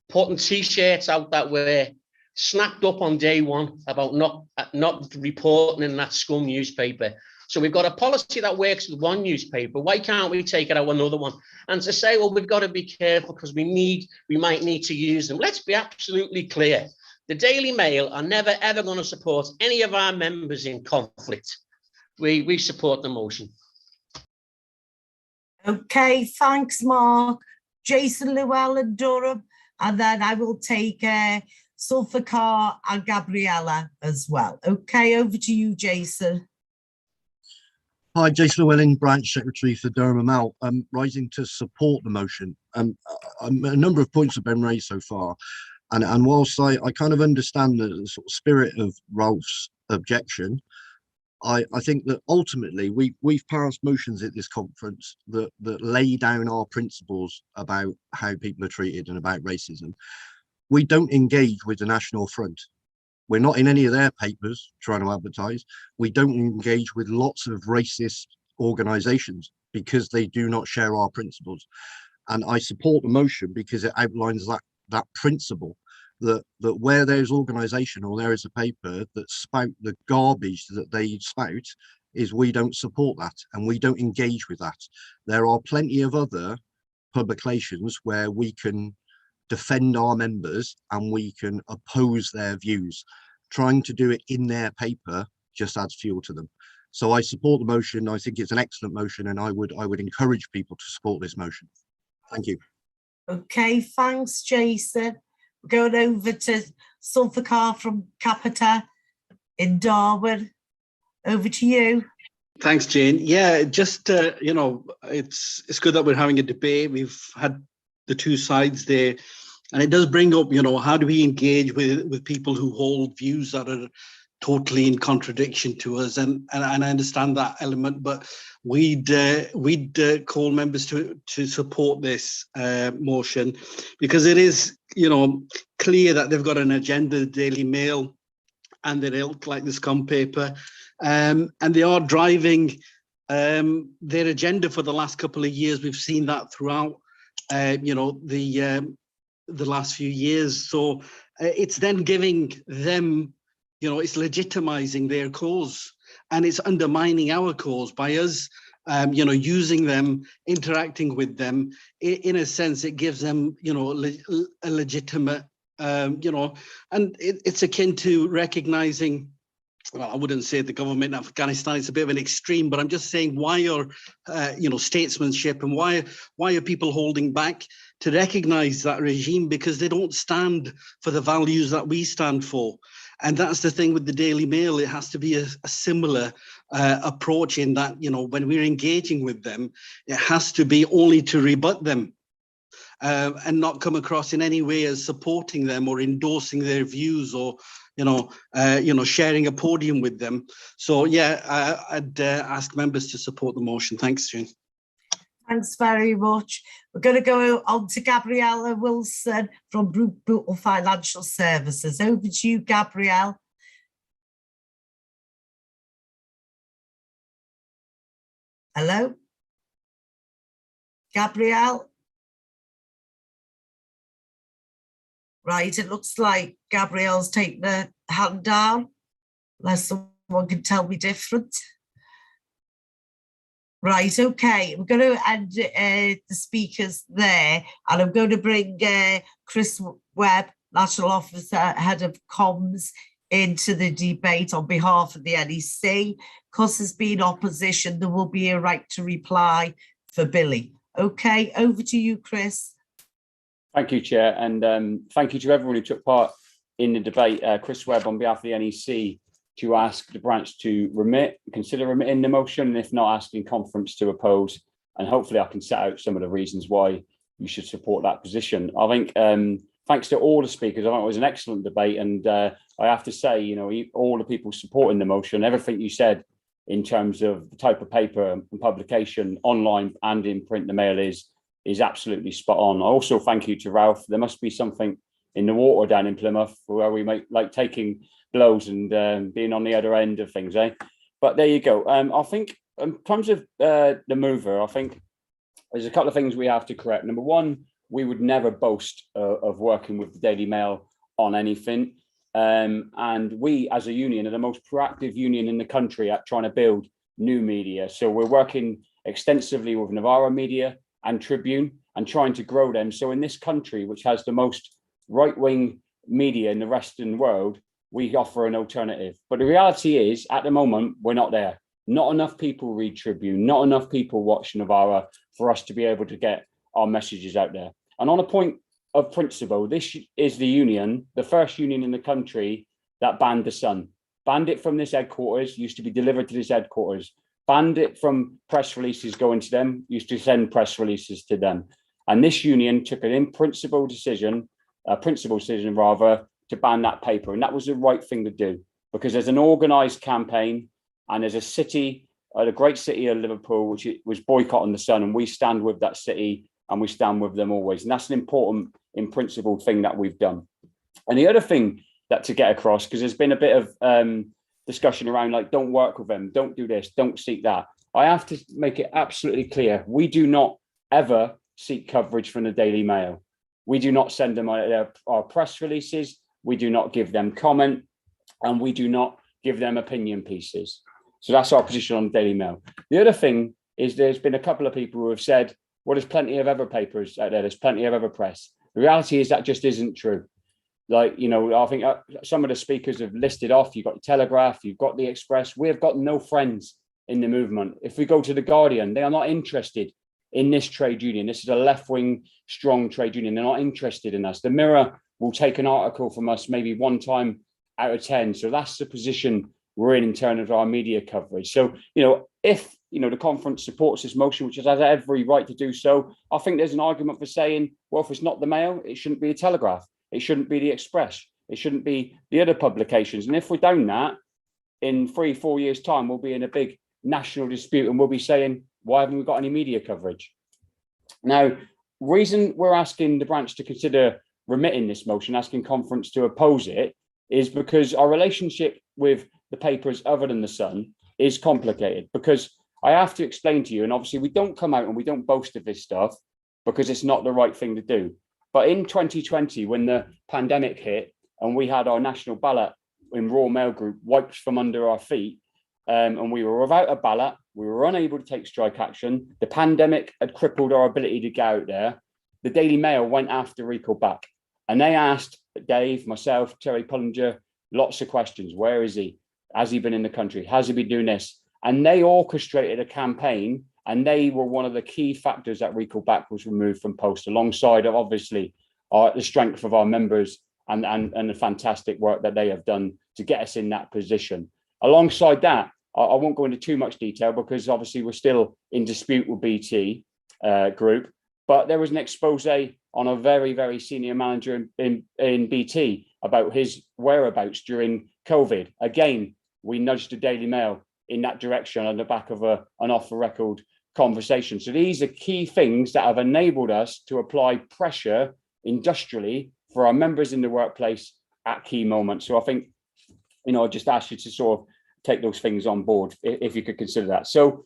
putting T-shirts out that were snapped up on day one about not reporting in that Scum newspaper. So we've got a policy that works with one newspaper. Why can't we take it out another one? And to say, well, we've got to be careful because we might need to use them. Let's be absolutely clear. The Daily Mail are never, ever going to support any of our members in conflict. We support the motion. Okay, thanks, Mark. Jason Llewellyn Durham, and then I will take Sulphur and Gabriella as well. Okay, over to you, Jason. Hi, Jason Llewellyn, Branch Secretary for Durham and Mal. I'm rising to support the motion. A number of points have been raised so far, and whilst I kind of understand the sort of spirit of Ralph's objection, I think that ultimately we've passed motions at this conference that lay down our principles about how people are treated and about racism. We don't engage with the National Front. We're not in any of their papers trying to advertise. We don't engage with lots of racist organizations because they do not share our principles. And I support the motion because it outlines that principle that where there's organization or there is a paper that spout the garbage that they spout, is we don't support that and we don't engage with that. There are plenty of other publications where we can defend our members and we can oppose their views. Trying to do it in their paper just adds fuel to them. So I support the motion. I think it's an excellent motion, and I would encourage people to support this motion. Thank you. Okay, thanks, Jason. We're going over to Sulphur from Capita in Darwin. Over to you. Thanks, Jane. Yeah, just it's good that we're having a debate. We've had the 2 sides there, and it does bring up, how do we engage with people who hold views that are totally in contradiction to us, and I understand that element, but we'd call members to support this motion because it is clear that they've got an agenda, the Daily Mail and their ilk, like the Scum paper, and they are driving their agenda for the last couple of years. We've seen that throughout the last few years. So it's then giving them, it's legitimizing their cause, and it's undermining our cause by us, using them, interacting with them. In a sense, it gives them, a legitimate, and it's akin to recognizing, well, I wouldn't say the government in Afghanistan is a bit of an extreme, but I'm just saying, why are, statesmanship and why are people holding back to recognize that regime? Because they don't stand for the values that we stand for. And that's the thing with the Daily Mail. It has to be a similar approach in that, you know, when we're engaging with them, it has to be only to rebut them and not come across in any way as supporting them or endorsing their views or, sharing a podium with them. So yeah, I'd ask members to support the motion. Thanks, Jane. Thanks very much. We're going to go on to Gabriella Wilson from Brutal Financial Services. Over to you, Gabrielle. Hello? Gabrielle? Right, it looks like Gabrielle's taken a hand down, unless someone can tell me different. Right, okay, we're going to end the speakers there, and I'm going to bring Chris Webb, National Officer, Head of Comms, into the debate on behalf of the NEC. Because there's been opposition, there will be a right to reply for Billy. Okay, over to you, Chris. Thank you, Chair, and thank you to everyone who took part in the debate. Chris Webb on behalf of the NEC to ask the branch to consider remitting the motion, and if not, asking conference to oppose. And hopefully I can set out some of the reasons why you should support that position. I think thanks to all the speakers, I think it was an excellent debate. And I have to say, you know, all the people supporting the motion, everything you said in terms of the type of paper and publication online and in print, the Mail is absolutely spot on. I also thank you to Ralph. There must be something in the water down in Plymouth where we might like taking blows and being on the other end of things, eh? But there you go. I think in terms of the mover, I think there's a couple of things we have to correct. Number one, we would never boast of working with the Daily Mail on anything. And we as a union are the most proactive union in the country at trying to build new media. So we're working extensively with Novara Media and Tribune and trying to grow them. So in this country, which has the most right-wing media in the Western world, we offer an alternative. But the reality is, at the moment, we're not there. Not enough people read Tribune, not enough people watch Novara for us to be able to get our messages out there. And on a point of principle, this is the union, the first union in the country that banned the Sun. Banned it from this headquarters, used to be delivered to this headquarters. Banned it from press releases going to them, used to send press releases to them. And this union took an in-principle decision, to ban that paper. And that was the right thing to do, because there's an organised campaign and there's a city, the great city of Liverpool, which was boycotting the Sun, and we stand with that city and we stand with them always. And that's an important in-principle thing that we've done. And the other thing that to get across, because there's been a bit of discussion around like, don't work with them, don't do this, don't seek that. I have to make it absolutely clear. We do not ever seek coverage from the Daily Mail. We do not send them our press releases. We do not give them comment, and we do not give them opinion pieces. So that's our position on the Daily Mail. The other thing is there's been a couple of people who have said, well, there's plenty of other papers out there. There's plenty of other press. The reality is that just isn't true. Like, you know, I think some of the speakers have listed off, you've got the Telegraph, you've got the Express. We've got no friends in the movement. If we go to the Guardian, they are not interested in this trade union. This is a left-wing, strong trade union. They're not interested in us. The Mirror will take an article from us maybe one time out of 10. So that's the position we're in terms of our media coverage. So, you know, if, you know, the conference supports this motion, which it has every right to do so, I think there's an argument for saying, well, if it's not the Mail, it shouldn't be the Telegraph. It shouldn't be the Express. It shouldn't be the other publications. And if we're down that, in 3-4 years' time, we'll be in a big national dispute and we'll be saying, why haven't we got any media coverage? Now, reason we're asking the branch to consider remitting this motion, asking conference to oppose it, is because our relationship with the papers other than the Sun is complicated. Because I have to explain to you, and obviously we don't come out and we don't boast of this stuff because it's not the right thing to do. But in 2020, when the pandemic hit and we had our national ballot in Royal Mail Group wiped from under our feet, and we were without a ballot, we were unable to take strike action, the pandemic had crippled our ability to get out there, the Daily Mail went after Recall Back. And they asked Dave, myself, Terry Pullinger, lots of questions. Where is he? Has he been in the country? Has he been doing this? And they orchestrated a campaign, and they were one of the key factors that Recall Back was removed from post, alongside of obviously the strength of our members and the fantastic work that they have done to get us in that position. Alongside that, I won't go into too much detail because obviously we're still in dispute with BT Group, but there was an expose on a very, very senior manager in BT about his whereabouts during COVID. Again, we nudged the Daily Mail in that direction on the back of an off-the-record conversation. So these are key things that have enabled us to apply pressure industrially for our members in the workplace at key moments. So I think, I just ask you to sort of take those things on board if you could consider that. So,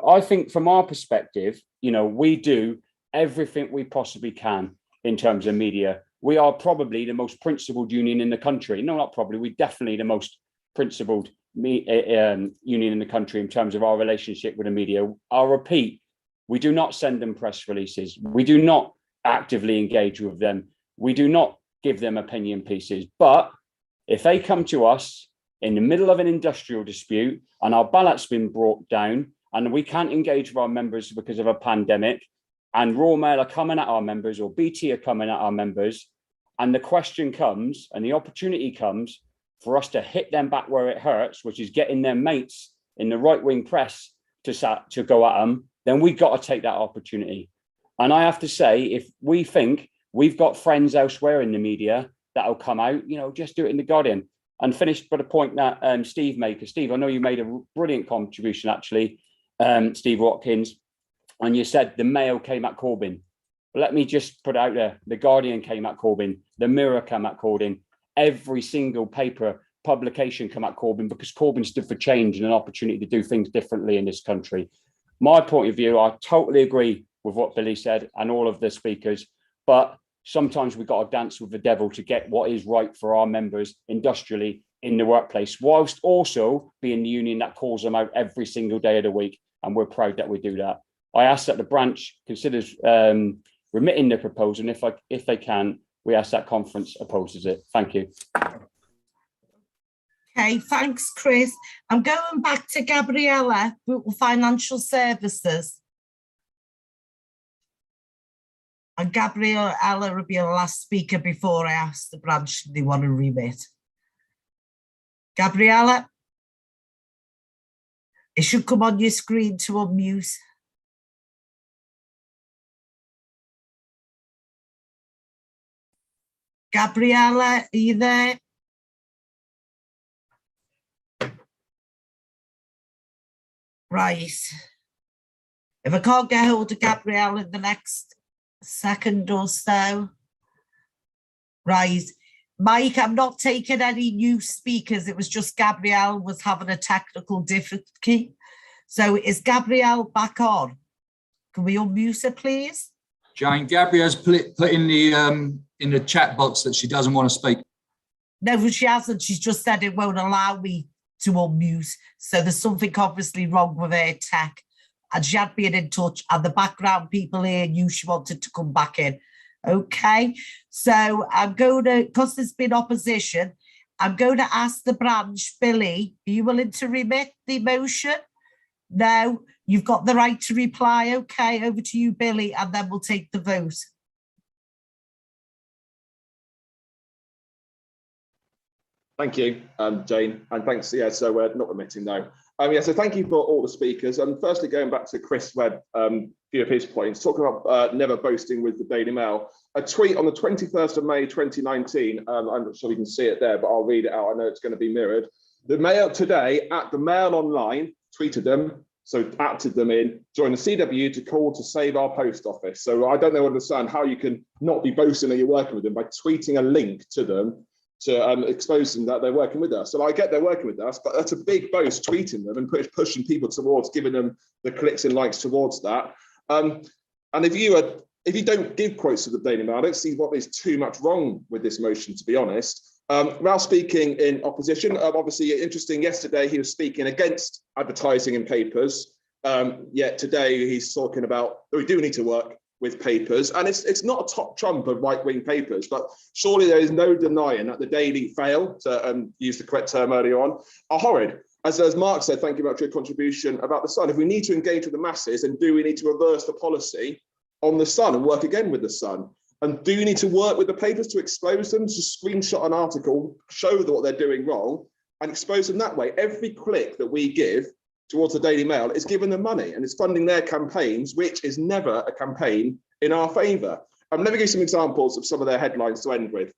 I think from our perspective, we do everything we possibly can in terms of media. We are probably the most principled union in the country. No, not probably, we're definitely the most principled union in the country in terms of our relationship with the media. I'll repeat, we do not send them press releases. We do not actively engage with them. We do not give them opinion pieces. But if they come to us in the middle of an industrial dispute and our ballot's been brought down and we can't engage with our members because of a pandemic, and Royal Mail are coming at our members or BT are coming at our members, and the question comes and the opportunity comes for us to hit them back where it hurts, which is getting their mates in the right-wing press to go at them, then we've got to take that opportunity. And I have to say, if we think we've got friends elsewhere in the media that'll come out, just do it in the Guardian. And finish by the point that Steve made, because Steve, I know you made a brilliant contribution actually, Steve Watkins, and you said the Mail came at Corbyn. But let me just put out there, the Guardian came at Corbyn, the Mirror came at Corbyn, every single paper publication came at Corbyn because Corbyn stood for change and an opportunity to do things differently in this country. My point of view, I totally agree with what Billy said and all of the speakers, but sometimes we've got to dance with the devil to get what is right for our members industrially in the workplace, whilst also being the union that calls them out every single day of the week. And we're proud that we do that. I ask that the branch considers remitting the proposal, and if they can, we ask that conference opposes it. Thank you. Okay, thanks, Chris. I'm going back to Gabriella, Financial Services. And Gabriella will be the last speaker before I ask the branch if they want to remit. Gabriella, it should come on your screen to unmute. Gabriella, are you there? Right. If I can't get hold of Gabriella in the next second or so. Right. Mike, I'm not taking any new speakers. It was just Gabrielle was having a technical difficulty. So is Gabrielle back on? Can we unmute her, please? Jane, Gabrielle's put in the chat box that she doesn't want to speak. No, she hasn't. She's just said it won't allow me to unmute. So there's something obviously wrong with her tech. And she had been in touch, and the background people here knew she wanted to come back in. Okay, so I'm going to, because there's been opposition, I'm going to ask the branch, Billy, are you willing to remit the motion? No, you've got the right to reply. Okay, over to you, Billy, and then we'll take the vote. Thank you, Jane, and thanks. Yeah, so we're not remitting though. Yeah, so thank you for all the speakers. And firstly, going back to Chris Webb, few of his points, talking about never boasting with the Daily Mail. A tweet on the 21st of May 2019. I'm not sure you can see it there, but I'll read it out. I know it's going to be mirrored. The Mail today at the Mail Online tweeted them, so acted them in, join the CWU to call to save our post office. So I don't know, understand how you can not be boasting that you're working with them by tweeting a link to them to expose them that they're working with us. So I get they're working with us, but that's a big boast, tweeting them and pushing people towards, giving them the clicks and likes towards that. And if you don't give quotes to the Daily Mail, I don't see what is too much wrong with this motion, to be honest. Ralph speaking in opposition, obviously interesting, yesterday he was speaking against advertising in papers, yet today he's talking about we do need to work with papers, and it's not a top trump of right-wing papers, but surely there is no denying that the Daily Fail, to use the correct term earlier on, are horrid. As Mark said, thank you very much for your contribution about the Sun. If we need to engage with the masses, then do we need to reverse the policy on the Sun and work again with the Sun? And do you need to work with the papers to expose them, to screenshot an article, show them what they're doing wrong, and expose them that way. Every click that we give towards the Daily Mail is giving them money, and it's funding their campaigns, which is never a campaign in our favour. Let me give you some examples of some of their headlines to end with.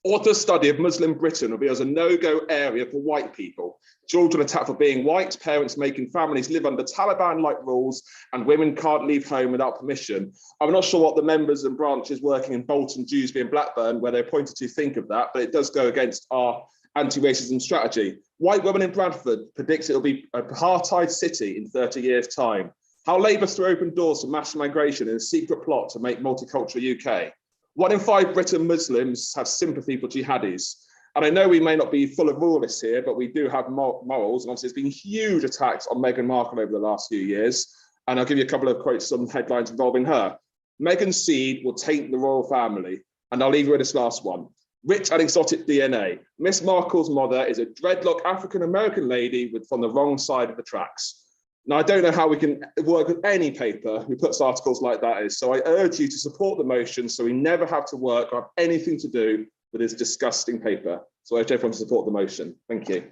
Author's study of Muslim Britain reveals a no-go area for white people. Children attacked for being white, parents making families live under Taliban-like rules, and women can't leave home without permission. I'm not sure what the members and branches working in Bolton, Dewsbury and Blackburn, where they're appointed to, think of that, but it does go against our anti-racism strategy. White woman in Bradford predicts it'll be a apartheid city in 30 years' time. How Labour threw open doors to mass migration in a secret plot to make multicultural UK. 1 in 5 Britain Muslims have sympathy for jihadis. And I know we may not be full of moralists here, but we do have morals. And obviously there's been huge attacks on Meghan Markle over the last few years. And I'll give you a couple of quotes, some headlines involving her. Meghan's seed will taint the royal family. And I'll leave you with this last one. Rich and exotic DNA. Miss Markle's mother is a dreadlock African-American lady from the wrong side of the tracks. Now, I don't know how we can work with any paper who puts articles like that is, so I urge you to support the motion so we never have to work or have anything to do with this disgusting paper. So I urge everyone to support the motion. Thank you.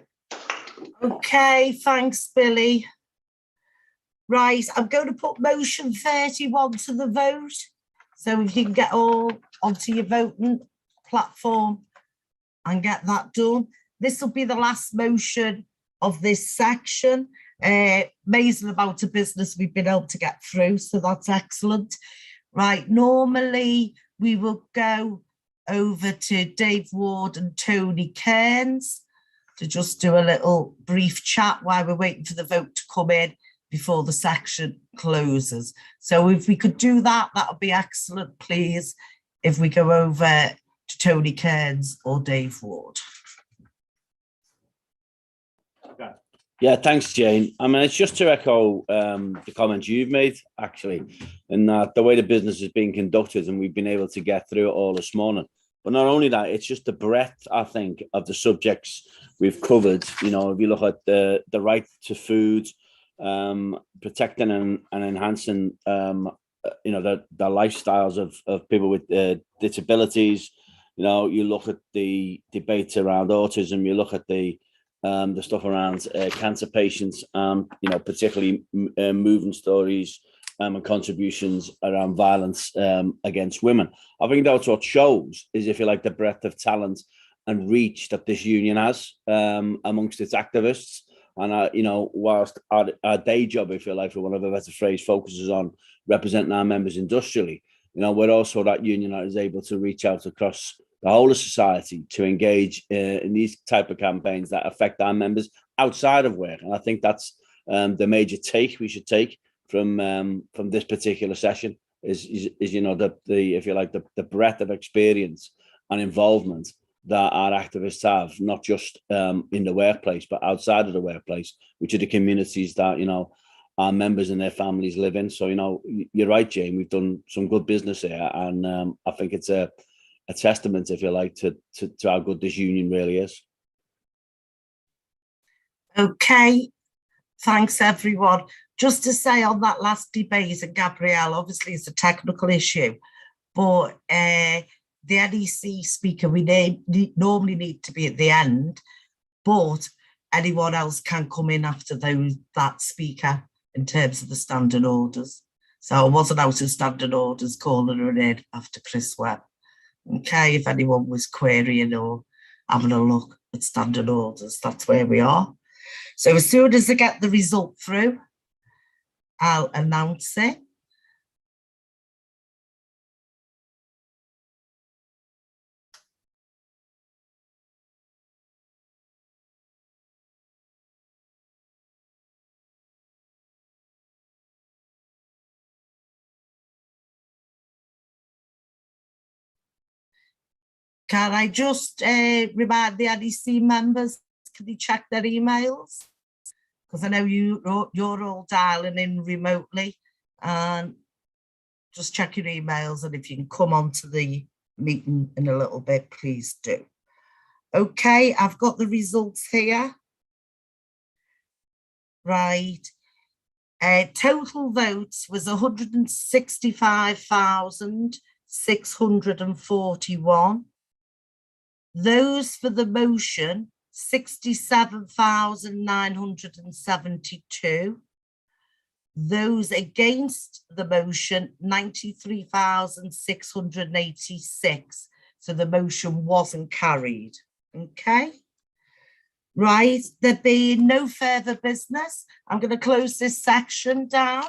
Okay, thanks, Billy. Right, I'm going to put motion 31 to the vote. So if you can get all onto your voting platform and get that done. This will be the last motion of this section. Amazing amount of business we've been able to get through, so that's excellent. Right, normally we will go over to Dave Ward and Tony Cairns to just do a little brief chat while we're waiting for the vote to come in before the section closes. So if we could do that, that would be excellent, please, if we go over to Tony Cairns or Dave Ward. Yeah, thanks, Jane. I mean, it's just to echo the comments you've made, actually, in that the way the business is being conducted, and we've been able to get through it all this morning. But not only that, it's just the breadth, I think, of the subjects we've covered. You know, if you look at the right to food, protecting and enhancing, you know, the lifestyles of people with disabilities. You know, you look at the debates around autism, you look at the stuff around cancer patients, you know, particularly moving stories and contributions around violence against women. I think that's what shows is, if you like, the breadth of talent and reach that this union has amongst its activists. And, you know, whilst our day job, if you like, for one of a better phrase, focuses on representing our members industrially, you know, we're also that union that is able to reach out across the whole of society to engage in these type of campaigns that affect our members outside of work. And I think that's the major take we should take from this particular session is you know, the if you like, the breadth of experience and involvement that our activists have, not just in the workplace, but outside of the workplace, which are the communities that, you know, our members and their families live in. So, you know, you're right, Jane, we've done some good business here. And I think it's a testament, if you like, to how good this union really is. Okay, thanks everyone. Just to say on that last debate, and Gabrielle, obviously it's a technical issue, but the NEC speaker, we normally need to be at the end, but anyone else can come in after that speaker in terms of the standing orders. So I wasn't out of standing orders calling her in after Chris Webb. Okay, if anyone was querying or having a look at standing orders, that's where we are. So as soon as I get the result through, I'll announce it. Can I just remind the NEC members, can they check their emails? Because I know you're all dialing in remotely, and just check your emails, and if you can come on to the meeting in a little bit, please do. Okay, I've got the results here. Right. Total votes was 165,641. Those for the motion, 67,972. Those against the motion, 93,686. So the motion wasn't carried. Okay. Right, there being no further business, I'm going to close this section down.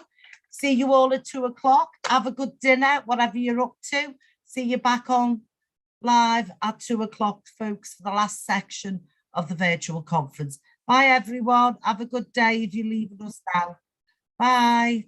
See you all at 2 o'clock. Have a good dinner, whatever you're up to. See you back on live at 2 o'clock, folks, for the last section of the virtual conference. Bye, everyone. Have a good day if you're leaving us now. Bye.